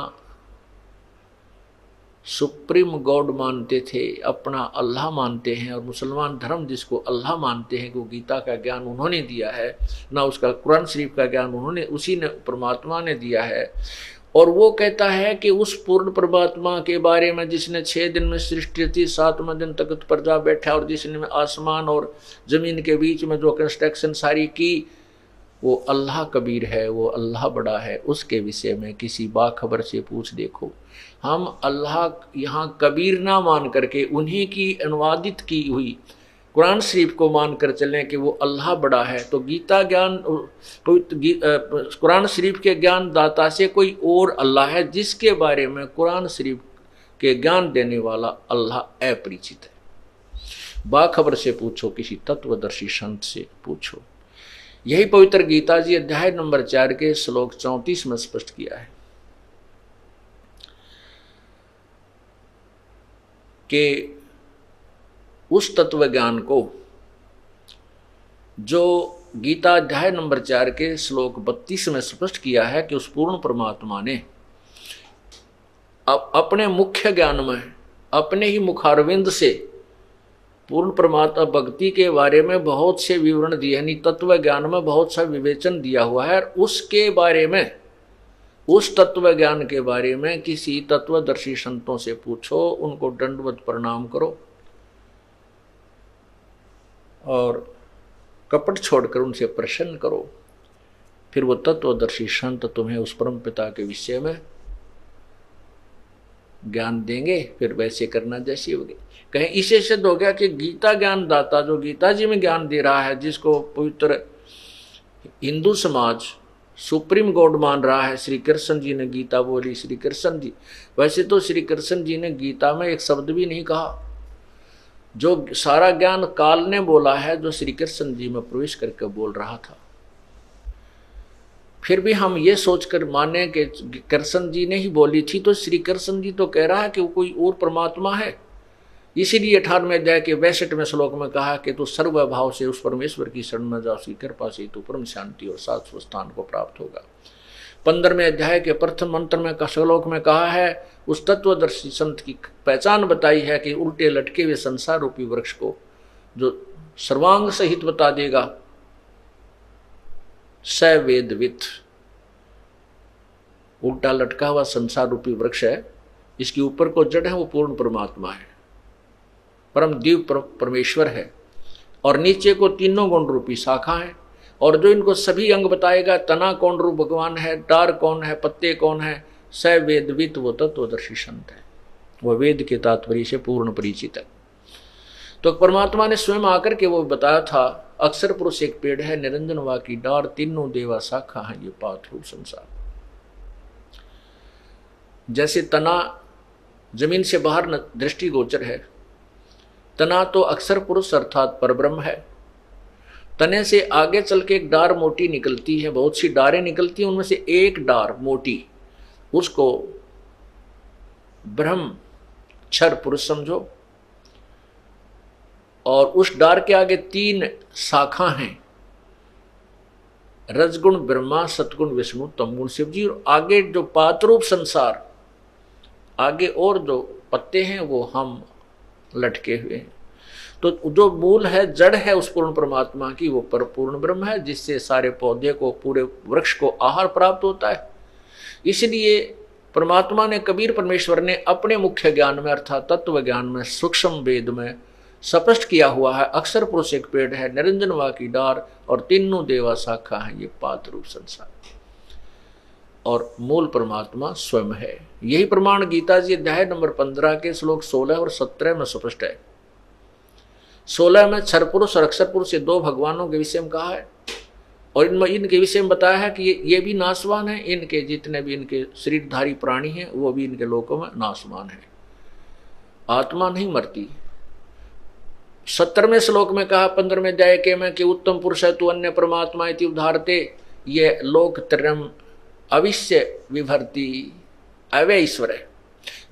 सुप्रीम गॉड मानते थे, अपना अल्लाह मानते हैं, और मुसलमान धर्म जिसको अल्लाह मानते हैं, वो गीता का ज्ञान उन्होंने दिया है, ना उसका कुरान शरीफ का ज्ञान उन्होंने, उसी ने परमात्मा ने दिया है। और वो कहता है कि उस पूर्ण परमात्मा के बारे में जिसने 6 दिन में सृष्टि थी, 7वें दिन तख्त पर जा बैठा, और जिसने आसमान और जमीन के बीच में जो कंस्ट्रक्शन सारी की, वो अल्लाह कबीर है, वो अल्लाह बड़ा है, उसके विषय में किसी बाखबर से पूछ देखो। हम अल्लाह यहाँ कबीर ना मान करके उन्हीं की अनुवादित की हुई कुरान शरीफ को मान कर चलें कि वो अल्लाह बड़ा है, तो गीता ज्ञान, कुरान शरीफ के ज्ञान दाता से कोई और अल्लाह है जिसके बारे में कुरान शरीफ के ज्ञान देने वाला अल्लाह अपरिचित है। बाखबर से पूछो, किसी तत्वदर्शी संत से पूछो। यही पवित्र गीता जी अध्याय नंबर 4 के श्लोक 34 में स्पष्ट किया है कि उस तत्व ज्ञान को जो गीता अध्याय नंबर 4 के श्लोक 32 में स्पष्ट किया है कि उस पूर्ण परमात्मा ने अपने मुख्य ज्ञान में अपने ही मुखारविंद से पूर्ण परमात्मा भक्ति के बारे में बहुत से विवरण दिए, यानी तत्व ज्ञान में बहुत सा विवेचन दिया हुआ है। उसके बारे में, उस तत्व ज्ञान के बारे में किसी तत्वदर्शी संतों से पूछो, उनको दंडवत प्रणाम करो और कपट छोड़कर उनसे प्रसन्न करो, फिर वो तत्वदर्शी संत तुम्हें उस परम पिता के विषय में ज्ञान देंगे। फिर वैसे करना जैसी होगी। कहें इसे सिद्ध हो गया कि गीता ज्ञान दाता जो गीता जी में ज्ञान दे रहा है, जिसको पवित्र हिंदू समाज सुप्रीम गॉड मान रहा है, श्री कृष्ण जी ने गीता बोली, श्री कृष्ण जी। वैसे तो श्री कृष्ण जी ने गीता में एक शब्द भी नहीं कहा। जो सारा ज्ञान काल ने बोला है, जो श्री कृष्ण जी में प्रवेश करके बोल रहा था। फिर भी हम ये सोचकर माने कि कृष्ण जी ने ही बोली थी, तो श्री कृष्ण जी तो कह रहा है कि वो कोई और परमात्मा है। इसीलिए 18वें अध्याय के 62वें श्लोक में कहा कि तू सर्वभाव से उस परमेश्वर की शरण में जा, उसकी कृपा से तू परम शांति और शाश्वत स्थान को प्राप्त होगा। 15वें अध्याय के प्रथम मंत्र में श्लोक में कहा है, उस तत्वदर्शी संत की पहचान बताई है कि उल्टे लटके हुए संसार रूपी वृक्ष को जो सर्वांग सहित बता देगा, स वेदवित। उल्टा लटका हुआ संसार रूपी वृक्ष है, इसके ऊपर को जड़ है वो पूर्ण परमात्मा है, परम दिव्य परमेश्वर है, और नीचे को तीनों गुण रूपी शाखा है। और जो इनको सभी अंग बताएगा, तना कौन रूप भगवान है, डार कौन है, पत्ते कौन है, स वेदवित, वो तत्वदर्शी संत है, वह वेद के तात्पर्य से पूर्ण परिचित है। तो परमात्मा ने स्वयं आकर के वो बताया था, अक्षर पुरुष एक पेड़ है, निरंजन वा की डार, तीनों देवा शाखा है, ये पात रूप संसार। जैसे तना जमीन से बाहर दृष्टि गोचर है, तना तो अक्षर पुरुष अर्थात परब्रह्म है। तने से आगे चल के एक डार मोटी निकलती है, बहुत सी डारें निकलती हैं, उनमें से एक डार मोटी, उसको ब्रह्म क्षर पुरुष समझो। और उस डार के आगे 3 शाखा हैं, रजगुण ब्रह्मा, सतगुण विष्णु, तमगुण शिव जी। और आगे जो पातरूप संसार, आगे और जो पत्ते हैं वो हम लटके हुए हैं। तो जो मूल है, जड़ है उस पूर्ण परमात्मा की, वो पूर्ण ब्रह्म है, जिससे सारे पौधे को, पूरे वृक्ष को आहार प्राप्त होता है। इसलिए परमात्मा ने, कबीर परमेश्वर ने अपने मुख्य ज्ञान में अर्थात तत्व ज्ञान में, सूक्ष्म वेद में स्पष्ट किया हुआ है, अक्षर पुरुष एक पेड़ है, निरंजन वा की डार, और तीनों देवा शाखा है, ये पात रूप संसार, और मूल परमात्मा स्वयं है। यही प्रमाण गीता जी अध्याय नंबर 15 के श्लोक 16 और 17 में स्पष्ट है। 16 में क्षर पुरुष और अक्षर पुरुष ये 2 भगवानों के विषय में कहा है, और इनके विषय में बताया है कि ये भी नाशवान है, इनके जितने भी इनके शरीरधारी प्राणी हैं वो भी इनके लोकों में नाशवान है, आत्मा नहीं मरती। 17वें श्लोक में कहा 15वें अध्याय के में कि उत्तम पुरुष है तू अन्य परमात्मा इति उद्धारते, ये लोक त्रयम अविश्य विभर्ति अव्यय ईश्वर है,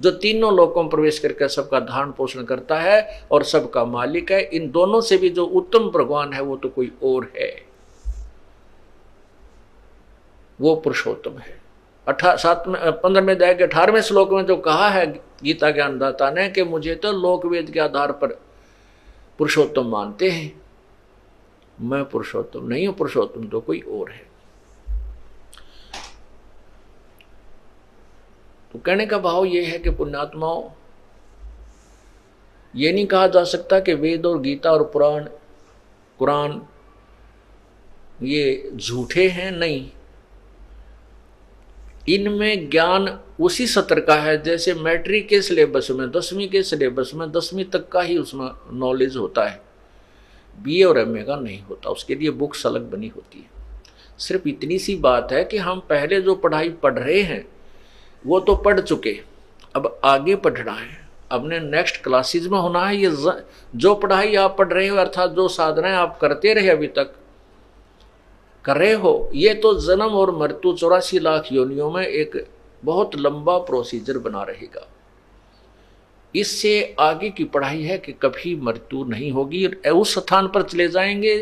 जो तीनों लोकों में प्रवेश करके सबका धारण पोषण करता है और सबका मालिक है। इन दोनों से भी जो उत्तम भगवान है वो तो कोई और है, वो पुरुषोत्तम है। 15वें अध्याय के 18वें श्लोक में जो कहा है गीता ज्ञानदाता ने कि मुझे तो लोकवेद के आधार पर पुरुषोत्तम मानते हैं, मैं पुरुषोत्तम नहीं हूं, पुरुषोत्तम तो कोई और है। तो कहने का भाव यह है कि पुण्यात्माओं, ये नहीं कहा जा सकता कि वेद और गीता और पुराण कुरान ये झूठे हैं, नहीं। इनमें ज्ञान उसी सत्र का है जैसे मैट्रिक के सिलेबस में, 10वीं के सिलेबस में 10वीं तक का ही उसमें नॉलेज होता है, बीए और एमए का नहीं होता, उसके लिए बुक्स अलग बनी होती है। सिर्फ इतनी सी बात है कि हम पहले जो पढ़ाई पढ़ रहे हैं वो तो पढ़ चुके, अब आगे पढ़ना है, अपने नेक्स्ट क्लासेस में होना है। ये जो पढ़ाई आप पढ़ रहे हो अर्थात जो साधनाएं आप करते रहे अभी तक, कर रहे हो। ये तो जन्म और मृत्यु 84 लाख योनियों में एक बहुत लंबा प्रोसीजर बना रहेगा। इससे आगे की पढ़ाई है कि कभी मृत्यु नहीं होगी। उस स्थान पर चले जाएंगे।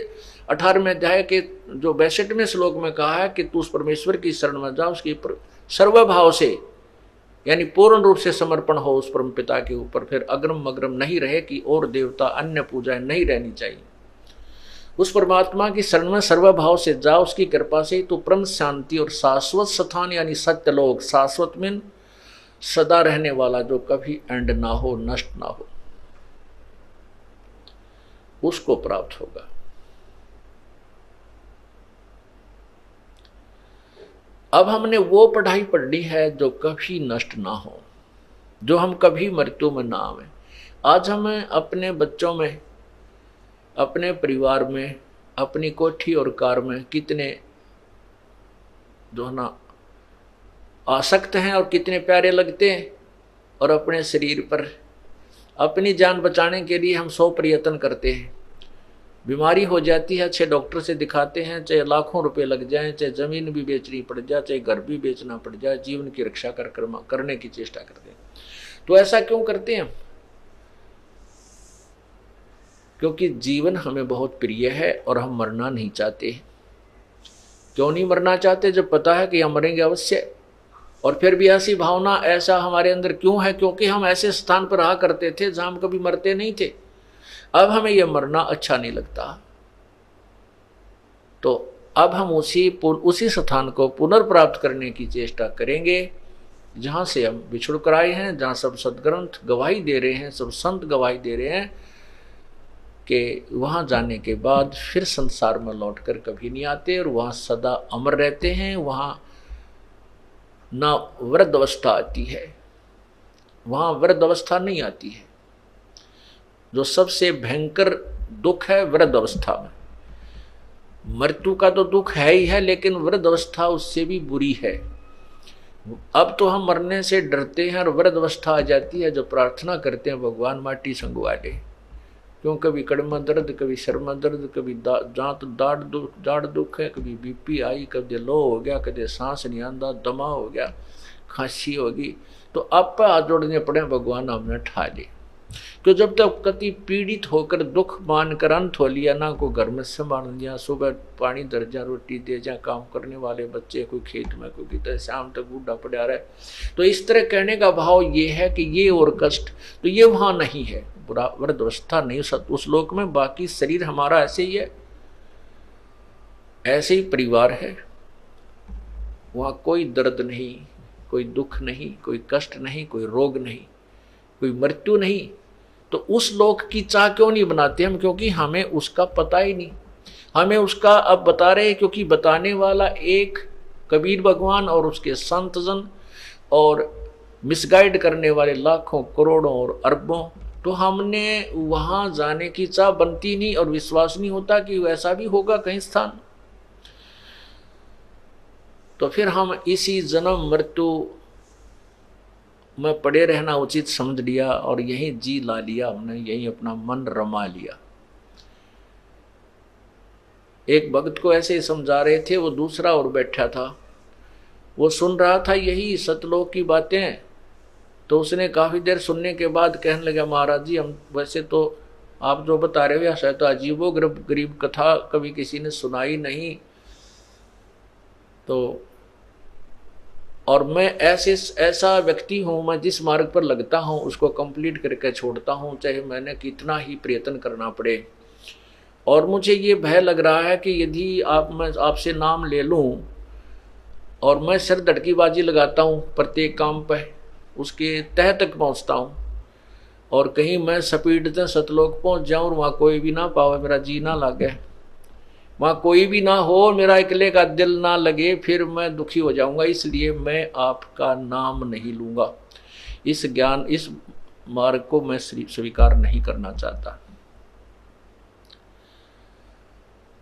18वें अध्याय के जो 62वें श्लोक में कहा है कि तू उस परमेश्वर की शरण में जा, उसकी सर्वभाव से यानी पूर्ण रूप से समर्पण हो उस परम पिता के ऊपर। फिर अग्रम मग्रम नहीं रहे कि और देवता अन्य पूजाएं नहीं रहनी चाहिए। उस परमात्मा की शरण में सर्वभाव से जा, उसकी कृपा से तो परम शांति और शाश्वत स्थान यानी सत्यलोक, शाश्वत में सदा रहने वाला जो कभी एंड ना हो, नष्ट ना हो, उसको प्राप्त होगा। अब हमने वो पढ़ाई पढ़नी है जो कभी नष्ट ना हो, जो हम कभी मृत्यु में ना आवे। आज हमें अपने बच्चों में, अपने परिवार में, अपनी कोठी और कार में कितने जो है ना आसक्त हैं और कितने प्यारे लगते हैं, और अपने शरीर पर अपनी जान बचाने के लिए हम 100 प्रयत्न करते हैं। बीमारी हो जाती है, अच्छे डॉक्टर से दिखाते हैं, चाहे लाखों रुपए लग जाएं, चाहे जमीन भी बेचनी पड़ जाए, चाहे घर भी बेचना पड़ जाए, जीवन की रक्षा करने की चेष्टा करते हैं। तो ऐसा क्यों करते हैं? क्योंकि जीवन हमें बहुत प्रिय है और हम मरना नहीं चाहते। क्यों नहीं मरना चाहते? जब पता है कि हम मरेंगे अवश्य। और फिर भी ऐसी भावना, ऐसा हमारे अंदर क्यों है? क्योंकि हम ऐसे स्थान पर रहा करते थे जहां हम कभी मरते नहीं थे। अब हमें यह मरना अच्छा नहीं लगता, तो अब हम उसी स्थान को पुनर्प्राप्त करने की चेष्टा करेंगे जहां से हम बिछुड़ कर आए हैं, जहां सब सदग्रंथ गवाही दे रहे हैं, सब संत गवाही दे रहे हैं कि वहां जाने के बाद फिर संसार में लौटकर कभी नहीं आते और वहां सदा अमर रहते हैं। वहां ना वृद्ध अवस्था आती है, वहां वृद्ध अवस्था नहीं आती है। जो सबसे भयंकर दुख है वृद्ध अवस्था में, मृत्यु का तो दुख है ही है, लेकिन वृद्ध अवस्था उससे भी बुरी है। अब तो हम मरने से डरते हैं और वृद्ध अवस्था आ जाती है, जो प्रार्थना करते हैं भगवान माटी संगवा दे। क्यों? कभी कड़मा दर्द, कभी शर्मा दर्द, कभी जाड़ दुख है, कभी बीपी आई, कभी लो हो गया, कभी सांस नहीं आंदा, दमा हो गया, खांसी होगी, तो आप पर हाथ जोड़ने पड़े, भगवान हमने ठा दे। तो जब तक कति पीड़ित होकर दुख मानकर अंत हो लिया ना, को घर में संभाल दिया, सुबह पानी दर्जा रोटी दे जा, काम करने वाले बच्चे कोई खेत में, कोई कितने शाम तक बूढ़ा पड़ा रहे, तो इस तरह कहने का भाव ये है कि ये और कष्ट तो ये वहां नहीं है, बुरा वृद्धावस्था नहीं उस लोक में। बाकी शरीर हमारा ऐसे ही है, ऐसे ही परिवार है, वहां कोई दर्द नहीं, कोई दुख नहीं, कोई कष्ट नहीं, कोई रोग नहीं, कोई मृत्यु नहीं। तो उस लोक की चाह क्यों नहीं बनाते हम? क्योंकि हमें उसका पता ही नहीं। हमें उसका अब बता रहे हैं, क्योंकि बताने वाला एक कबीर भगवान और उसके संतजन, और मिसगाइड करने वाले लाखों करोड़ों और अरबों। तो हमने वहां जाने की चाह बनती नहीं और विश्वास नहीं होता कि वैसा भी होगा कहीं स्थान। तो फिर हम इसी जन्म मृत्यु में पड़े रहना उचित समझ लिया और यही जी ला लिया हमने, यही अपना मन रमा लिया। एक भक्त को ऐसे ही समझा रहे थे, वो दूसरा और बैठा था, वो सुन रहा था यही सतलोक की बातें। तो उसने काफी देर सुनने के बाद कहने लगा, महाराज जी, हम वैसे तो आप जो बता रहे हो या शायद तो अजीबो गरीब कथा कभी किसी ने सुनाई नहीं, तो और मैं ऐसा व्यक्ति हूँ, मैं जिस मार्ग पर लगता हूँ उसको कंप्लीट करके छोड़ता हूँ, चाहे मैंने कितना ही प्रयत्न करना पड़े। और मुझे ये भय लग रहा है कि यदि मैं आपसे नाम ले लूँ और मैं सिर धड़कीबाजी लगाता हूँ प्रत्येक काम पर, उसके तह तक पहुँचता हूँ, और कहीं मैं स्पीड से सतलोक पहुँच जाऊँ और वहाँ कोई भी ना पावे, मेरा जी ना लगे, वहाँ कोई भी ना हो, मेरा अकेले का दिल ना लगे, फिर मैं दुखी हो जाऊंगा। इसलिए मैं आपका नाम नहीं लूंगा, इस ज्ञान, इस मार्ग को मैं स्वीकार नहीं करना चाहता।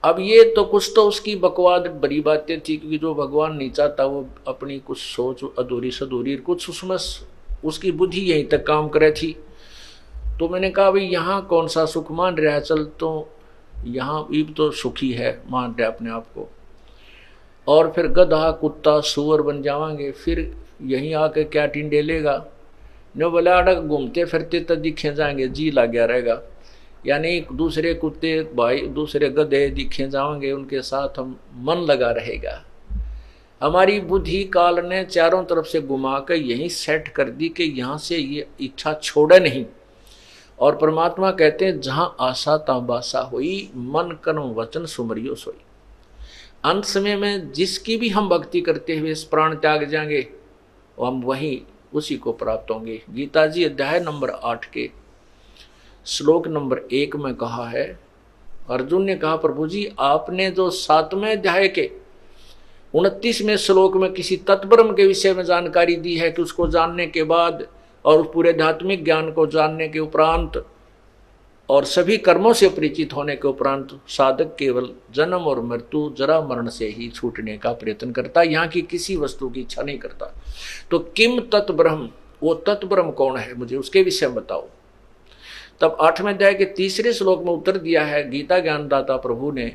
अब ये तो कुछ तो उसकी बकवाद बड़ी बातें थी, क्योंकि जो भगवान नहीं चाहता वो अपनी कुछ सोच अधूरी सधूरी, कुछ उसमें उसकी बुद्धि यहीं तक काम करे थी। तो मैंने कहा भाई यहाँ कौन सा सुख मान रहा है, चल तो यहाँ ईब तो सुखी है, मान रहा अपने आप को, और फिर गधा कुत्ता सूअर बन जावांगे, फिर यहीं आके क्या टिंडेलेगा, न बोले अड़क घूमते फिरते तो दिखे जाएंगे, जी ला गया रहेगा। यानी दूसरे कुत्ते भाई दूसरे गधे दिखे जाएंगे, उनके साथ हम मन लगा रहेगा। हमारी बुद्धि काल ने चारों तरफ से घुमा कर यही सेट कर दी कि यहाँ से ये इच्छा छोड़े नहीं। और परमात्मा कहते हैं जहाँ आशा ता बासा हुई, मन कर्म वचन सुमरियो सोई। अंत समय में जिसकी भी हम भक्ति करते हुए प्राण त्याग जाएंगे, हम वही उसी को प्राप्त होंगे। गीता जी अध्याय नंबर 8 के श्लोक नंबर 1 में कहा है, अर्जुन ने कहा प्रभु जी आपने जो 7वें अध्याय के 29वें श्लोक में किसी तत्ब्रह्म के विषय में जानकारी दी है कि उसको जानने के बाद और उस पूरे आध्यात्मिक ज्ञान को जानने के उपरांत और सभी कर्मों से परिचित होने के उपरांत साधक केवल जन्म और मृत्यु जरा मरण से ही छूटने का प्रयत्न करता, यहाँ की किसी वस्तु की इच्छा नहीं करता। तो किम तत्ब्रह्म, वो तत्ब्रह्म कौन है, मुझे उसके विषय में बताओ। तब 8वें अध्याय के 3रे श्लोक में उत्तर दिया है गीता ज्ञानदाता प्रभु ने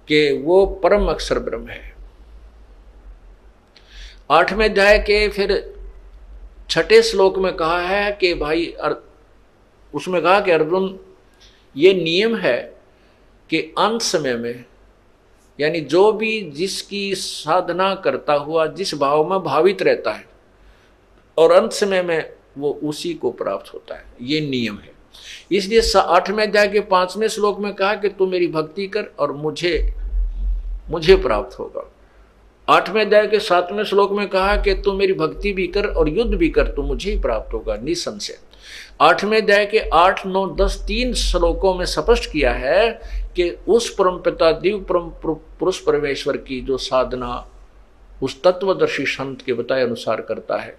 कि वो परम अक्षर ब्रह्म है। 8वें अध्याय के फिर 6ठे श्लोक में कहा है कि भाई उसमें कहा कि अर्जुन ये नियम है कि अंत समय में, यानी जो भी जिसकी साधना करता हुआ जिस भाव में भावित रहता है और अंत समय में वो उसी को प्राप्त होता है, ये नियम है। इसलिए 8वें अध्याय के 5वें श्लोक में कहा कि तू मेरी भक्ति कर और मुझे प्राप्त होगा। 8वें अध्याय के 7वें श्लोक में कहा कि तू मेरी भक्ति भी कर और युद्ध भी कर, तू मुझे ही प्राप्त होगा निसंशय। 8वें अध्याय के 8, 9, 10 3 श्लोकों में स्पष्ट किया है कि उस परम पिता दिव्य परम पुरुष परमेश्वर की जो साधना उस तत्वदर्शी संत के बताए अनुसार करता है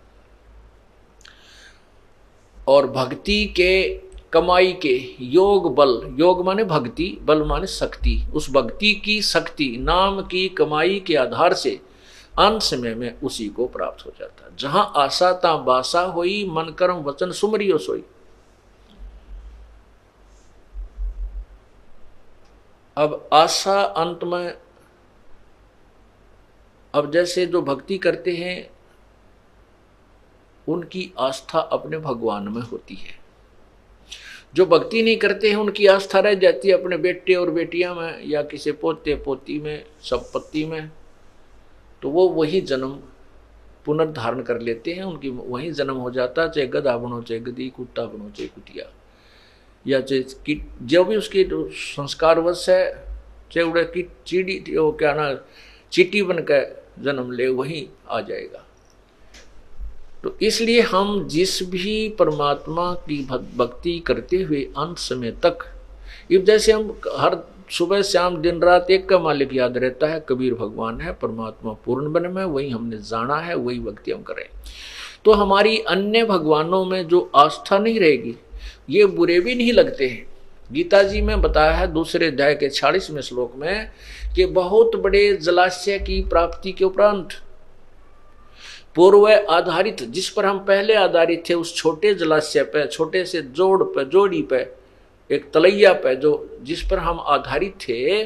और भक्ति के कमाई के योग बल, योग माने भक्ति, बल माने शक्ति, उस भक्ति की शक्ति नाम की कमाई के आधार से अंत समय में उसी को प्राप्त हो जाता है। जहां आशा ता बासा होई, मन कर्म वचन सुमरियो सोई। अब आशा अंत में, अब जैसे जो भक्ति करते हैं उनकी आस्था अपने भगवान में होती है, जो भक्ति नहीं करते हैं उनकी आस्था रह जाती है अपने बेटे और बेटियां में या किसी पोते पोती में, संपत्ति में। तो वो वही जन्म पुनर्धारण कर लेते हैं, उनकी वही जन्म हो जाता है, चाहे गधा बनो चाहे गधी, कुत्ता बनो चाहे कुटिया, या चाहे जो भी उसके संस्कारवश है, चाहे उड़े की चीड़ी वो क्या ना चीटी बन कर जन्म ले, वही आ जाएगा। तो इसलिए हम जिस भी परमात्मा की भक्ति करते हुए अंत समय तक, अब जैसे हम हर सुबह शाम दिन रात एक का मालिक याद रहता है, कबीर भगवान है, परमात्मा पूर्ण ब्रह्म है, वही हमने जाना है, वही भक्ति हम करें। तो हमारी अन्य भगवानों में जो आस्था नहीं रहेगी, ये बुरे भी नहीं लगते हैं। गीता जी में बताया है 2 अध्याय के 46वें श्लोक में कि बहुत बड़े जलाशय की प्राप्ति के उपरांत पूर्व आधारित, जिस पर हम पहले आधारित थे, उस छोटे जलाशय पे, छोटे से जोड़ी पे, एक तलैया पे जो जिस पर हम आधारित थे,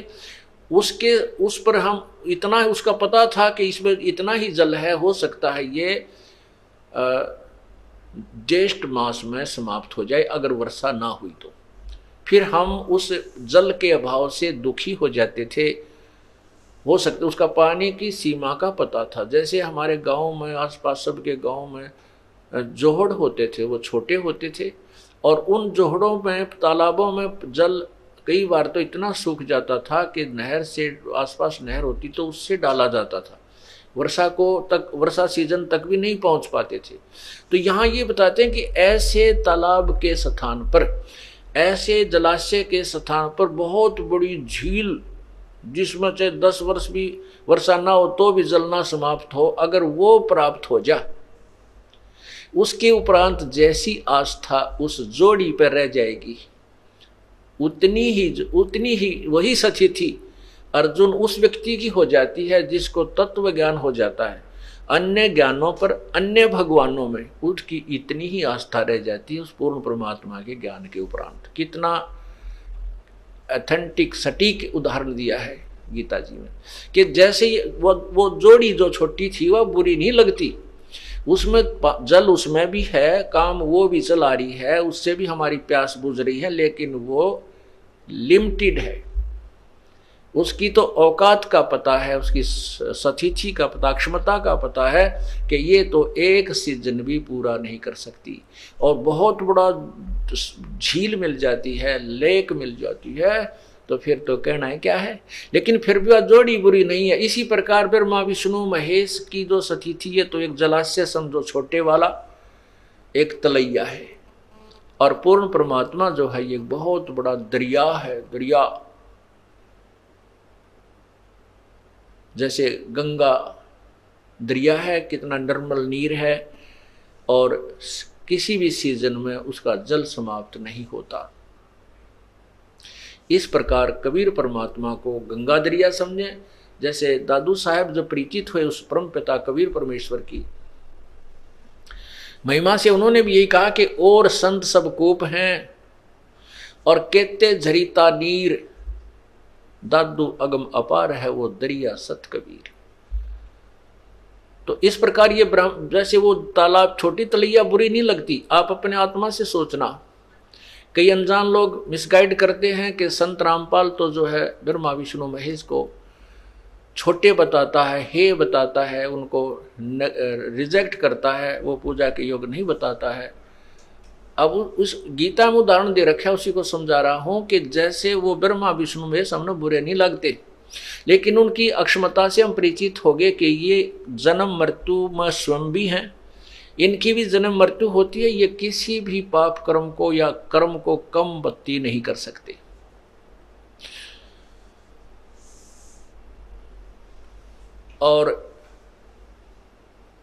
उस पर हम इतना उसका पता था कि इसमें इतना ही जल है, हो सकता है ये ज्येष्ठ मास में समाप्त हो जाए अगर वर्षा ना हुई तो। फिर हम उस जल के अभाव से दुखी हो जाते थे, हो सकता उसका पानी की सीमा का पता था। जैसे हमारे गांव में, आसपास सबके गांव में जोहड़ होते थे, वो छोटे होते थे और उन जोहड़ों में, तालाबों में जल कई बार तो इतना सूख जाता था कि नहर से, आसपास नहर होती तो उससे डाला जाता था, वर्षा सीजन तक भी नहीं पहुंच पाते थे। तो यहाँ ये बताते हैं कि ऐसे तालाब के स्थान पर, ऐसे जलाशय के स्थान पर बहुत बड़ी झील, जिसमें चाहे 10 वर्ष भी वर्षा ना हो तो भी जल ना समाप्त हो, अगर वो प्राप्त हो जाए, उसके उपरांत जैसी आस्था उस जोड़ी पर रह जाएगी, उतनी ही वही सची थी अर्जुन उस व्यक्ति की हो जाती है जिसको तत्व ज्ञान हो जाता है। अन्य ज्ञानों पर, अन्य भगवानों में उसकी इतनी ही आस्था रह जाती है उस पूर्ण परमात्मा के ज्ञान के उपरांत। कितना ऑथेंटिक सटीक उदाहरण दिया है गीता जी में, कि जैसे वो जोड़ी जो छोटी थी वह बुरी नहीं लगती, उसमें जल उसमें भी है, काम वो भी चला रही है, उससे भी हमारी प्यास बुझ रही है, लेकिन वो लिमिटेड है। उसकी तो औकात का पता है, उसकी सतिथि का पता, क्षमता का पता है कि ये तो एक सीजन भी पूरा नहीं कर सकती, और बहुत बड़ा झील मिल जाती है, लेक मिल जाती है, तो फिर तो कहना है क्या है। लेकिन फिर भी वह जोड़ी बुरी नहीं है। इसी प्रकार ब्रह्मा विष्णु महेश की जो सतिथि है तो एक जलाशय समझो छोटे वाला, एक तलैया है, और पूर्ण परमात्मा जो है ये बहुत बड़ा दरिया है। दरिया जैसे गंगा दरिया है, कितना निर्मल नीर है, और किसी भी सीजन में उसका जल समाप्त नहीं होता। इस प्रकार कबीर परमात्मा को गंगा दरिया समझें। जैसे दादू साहब जो परिचित हुए उस परम पिता कबीर परमेश्वर की महिमा से, उन्होंने भी यही कहा कि और संत सब कोप हैं, और कहते झरीता नीर, दादू अगम अपार है वो दरिया सत कबीर। तो इस प्रकार ये जैसे वो तालाब छोटी तलैया बुरी नहीं लगती। आप अपने आत्मा से सोचना, कई अनजान लोग मिसगाइड करते हैं कि संत रामपाल तो जो है ब्रह्मा विष्णु महेश को छोटे बताता है, हे बताता है, उनको रिजेक्ट करता है, वो पूजा के योग नहीं बताता है। अब उस गीता में उदाहरण दे रखा है, उसी को समझा रहा हूं कि जैसे वो ब्रह्मा विष्णु महेश हमने बुरे नहीं लगते, लेकिन उनकी अक्षमता से हम परिचित हो गए कि ये जन्म मृत्यु में स्वयं भी हैं, इनकी भी जन्म मृत्यु होती है, ये किसी भी पाप कर्म को या कर्म को कम बत्ती नहीं कर सकते। और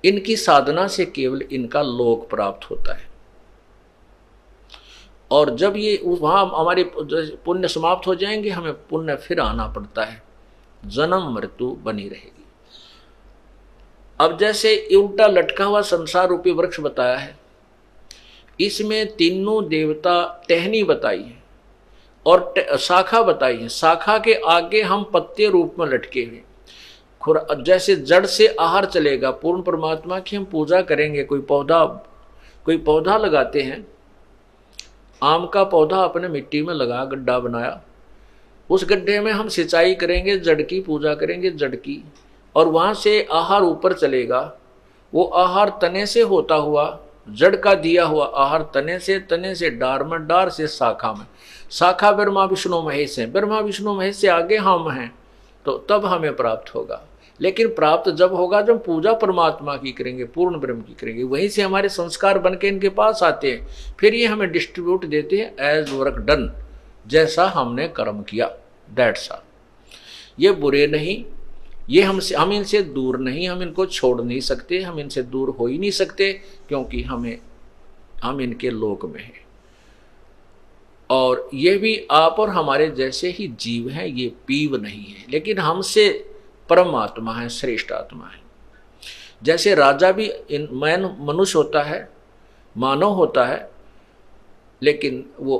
इनकी साधना से केवल इनका लोक प्राप्त होता है, और जब ये वहां हमारे पुण्य समाप्त हो जाएंगे, हमें पुण्य फिर आना पड़ता है, जन्म मृत्यु बनी रहेगी। अब जैसे उल्टा लटका हुआ संसार रूपी वृक्ष बताया है, इसमें तीनों देवता टहनी बताई है और शाखा बताई है। शाखा के आगे हम पत्ते रूप में लटके हुए, जैसे जड़ से आहार चलेगा, पूर्ण परमात्मा की हम पूजा करेंगे। कोई पौधा लगाते हैं, आम का पौधा अपने मिट्टी में लगा, गड्ढा बनाया, उस गड्ढे में हम सिंचाई करेंगे, जड़ की पूजा करेंगे, जड़ की, और वहां से आहार ऊपर चलेगा। वो आहार तने से होता हुआ, जड़ का दिया हुआ आहार तने से डार में, डार से शाखा में, शाखा ब्रह्मा विष्णु महेश है, ब्रह्मा विष्णु महेश से आगे हम हैं, तो तब हमें प्राप्त होगा। लेकिन प्राप्त जब होगा जब पूजा परमात्मा की करेंगे, पूर्ण ब्रह्म की करेंगे, वहीं से हमारे संस्कार बन के इनके पास आते हैं, फिर ये हमें डिस्ट्रीब्यूट देते हैं एज वर्क डन, जैसा हमने कर्म किया, दैट्स ऑल। ये बुरे नहीं, ये हम इनसे दूर नहीं, हम इनको छोड़ नहीं सकते, हम इनसे दूर हो ही नहीं सकते, क्योंकि हम इनके लोक में हैं। और ये भी आप और हमारे जैसे ही जीव हैं, ये पीव नहीं है, लेकिन हमसे परमात्मा है, श्रेष्ठ आत्मा है। जैसे राजा भी मनुष्य होता है, मानव होता है, लेकिन वो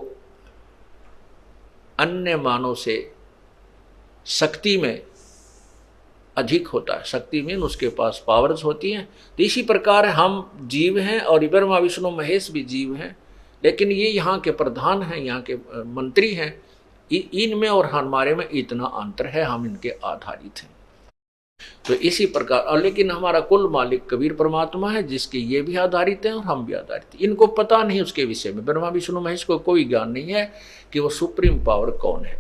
अन्य मानव से शक्ति में अधिक होता है, शक्ति में उसके पास पावर्स होती हैं। तो इसी प्रकार हम जीव हैं और ब्रह्मा विष्णु महेश भी जीव हैं, लेकिन ये यहाँ के प्रधान हैं, यहाँ के मंत्री हैं। इनमें और हमारे में इतना अंतर है, हम इनके आधारित हैं। तो इसी प्रकार, और लेकिन हमारा कुल मालिक कबीर परमात्मा है, जिसके ये भी आधारित हैं और हम भी आधारित हैं। इनको पता नहीं उसके विषय में, ब्रह्मा विष्णु महेश को कोई ज्ञान नहीं है कि वो सुप्रीम पावर कौन है।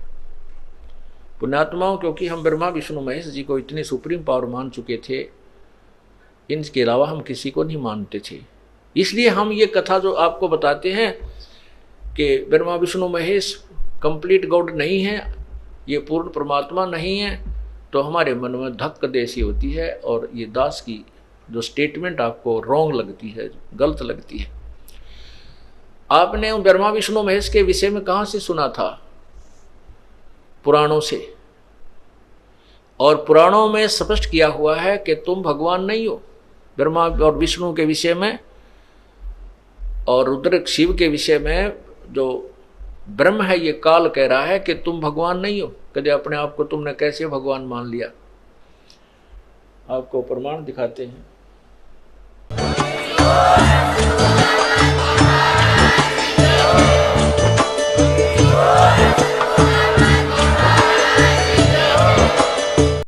पुण्यात्माओं, क्योंकि हम ब्रह्मा विष्णु महेश जी को इतने सुप्रीम पावर मान चुके थे, इनके अलावा हम किसी को नहीं मानते थे। इसलिए हम ये कथा जो आपको बताते हैं कि ब्रह्मा विष्णु महेश कंप्लीट गॉड नहीं है, ये पूर्ण परमात्मा नहीं है, तो हमारे मन में धक्क देसी होती है, और ये दास की जो स्टेटमेंट आपको रॉन्ग लगती है, गलत लगती है। आपने ब्रह्मा विष्णु महेश के विषय में कहाँ से सुना था? पुराणों से, और पुराणों में स्पष्ट किया हुआ है कि तुम भगवान नहीं हो। ब्रह्मा और विष्णु के विषय में और रुद्र शिव के विषय में जो ब्रह्म है, ये काल कह रहा है कि तुम भगवान नहीं हो। कभी अपने आप को तुमने कैसे भगवान मान लिया। आपको प्रमाण दिखाते हैं।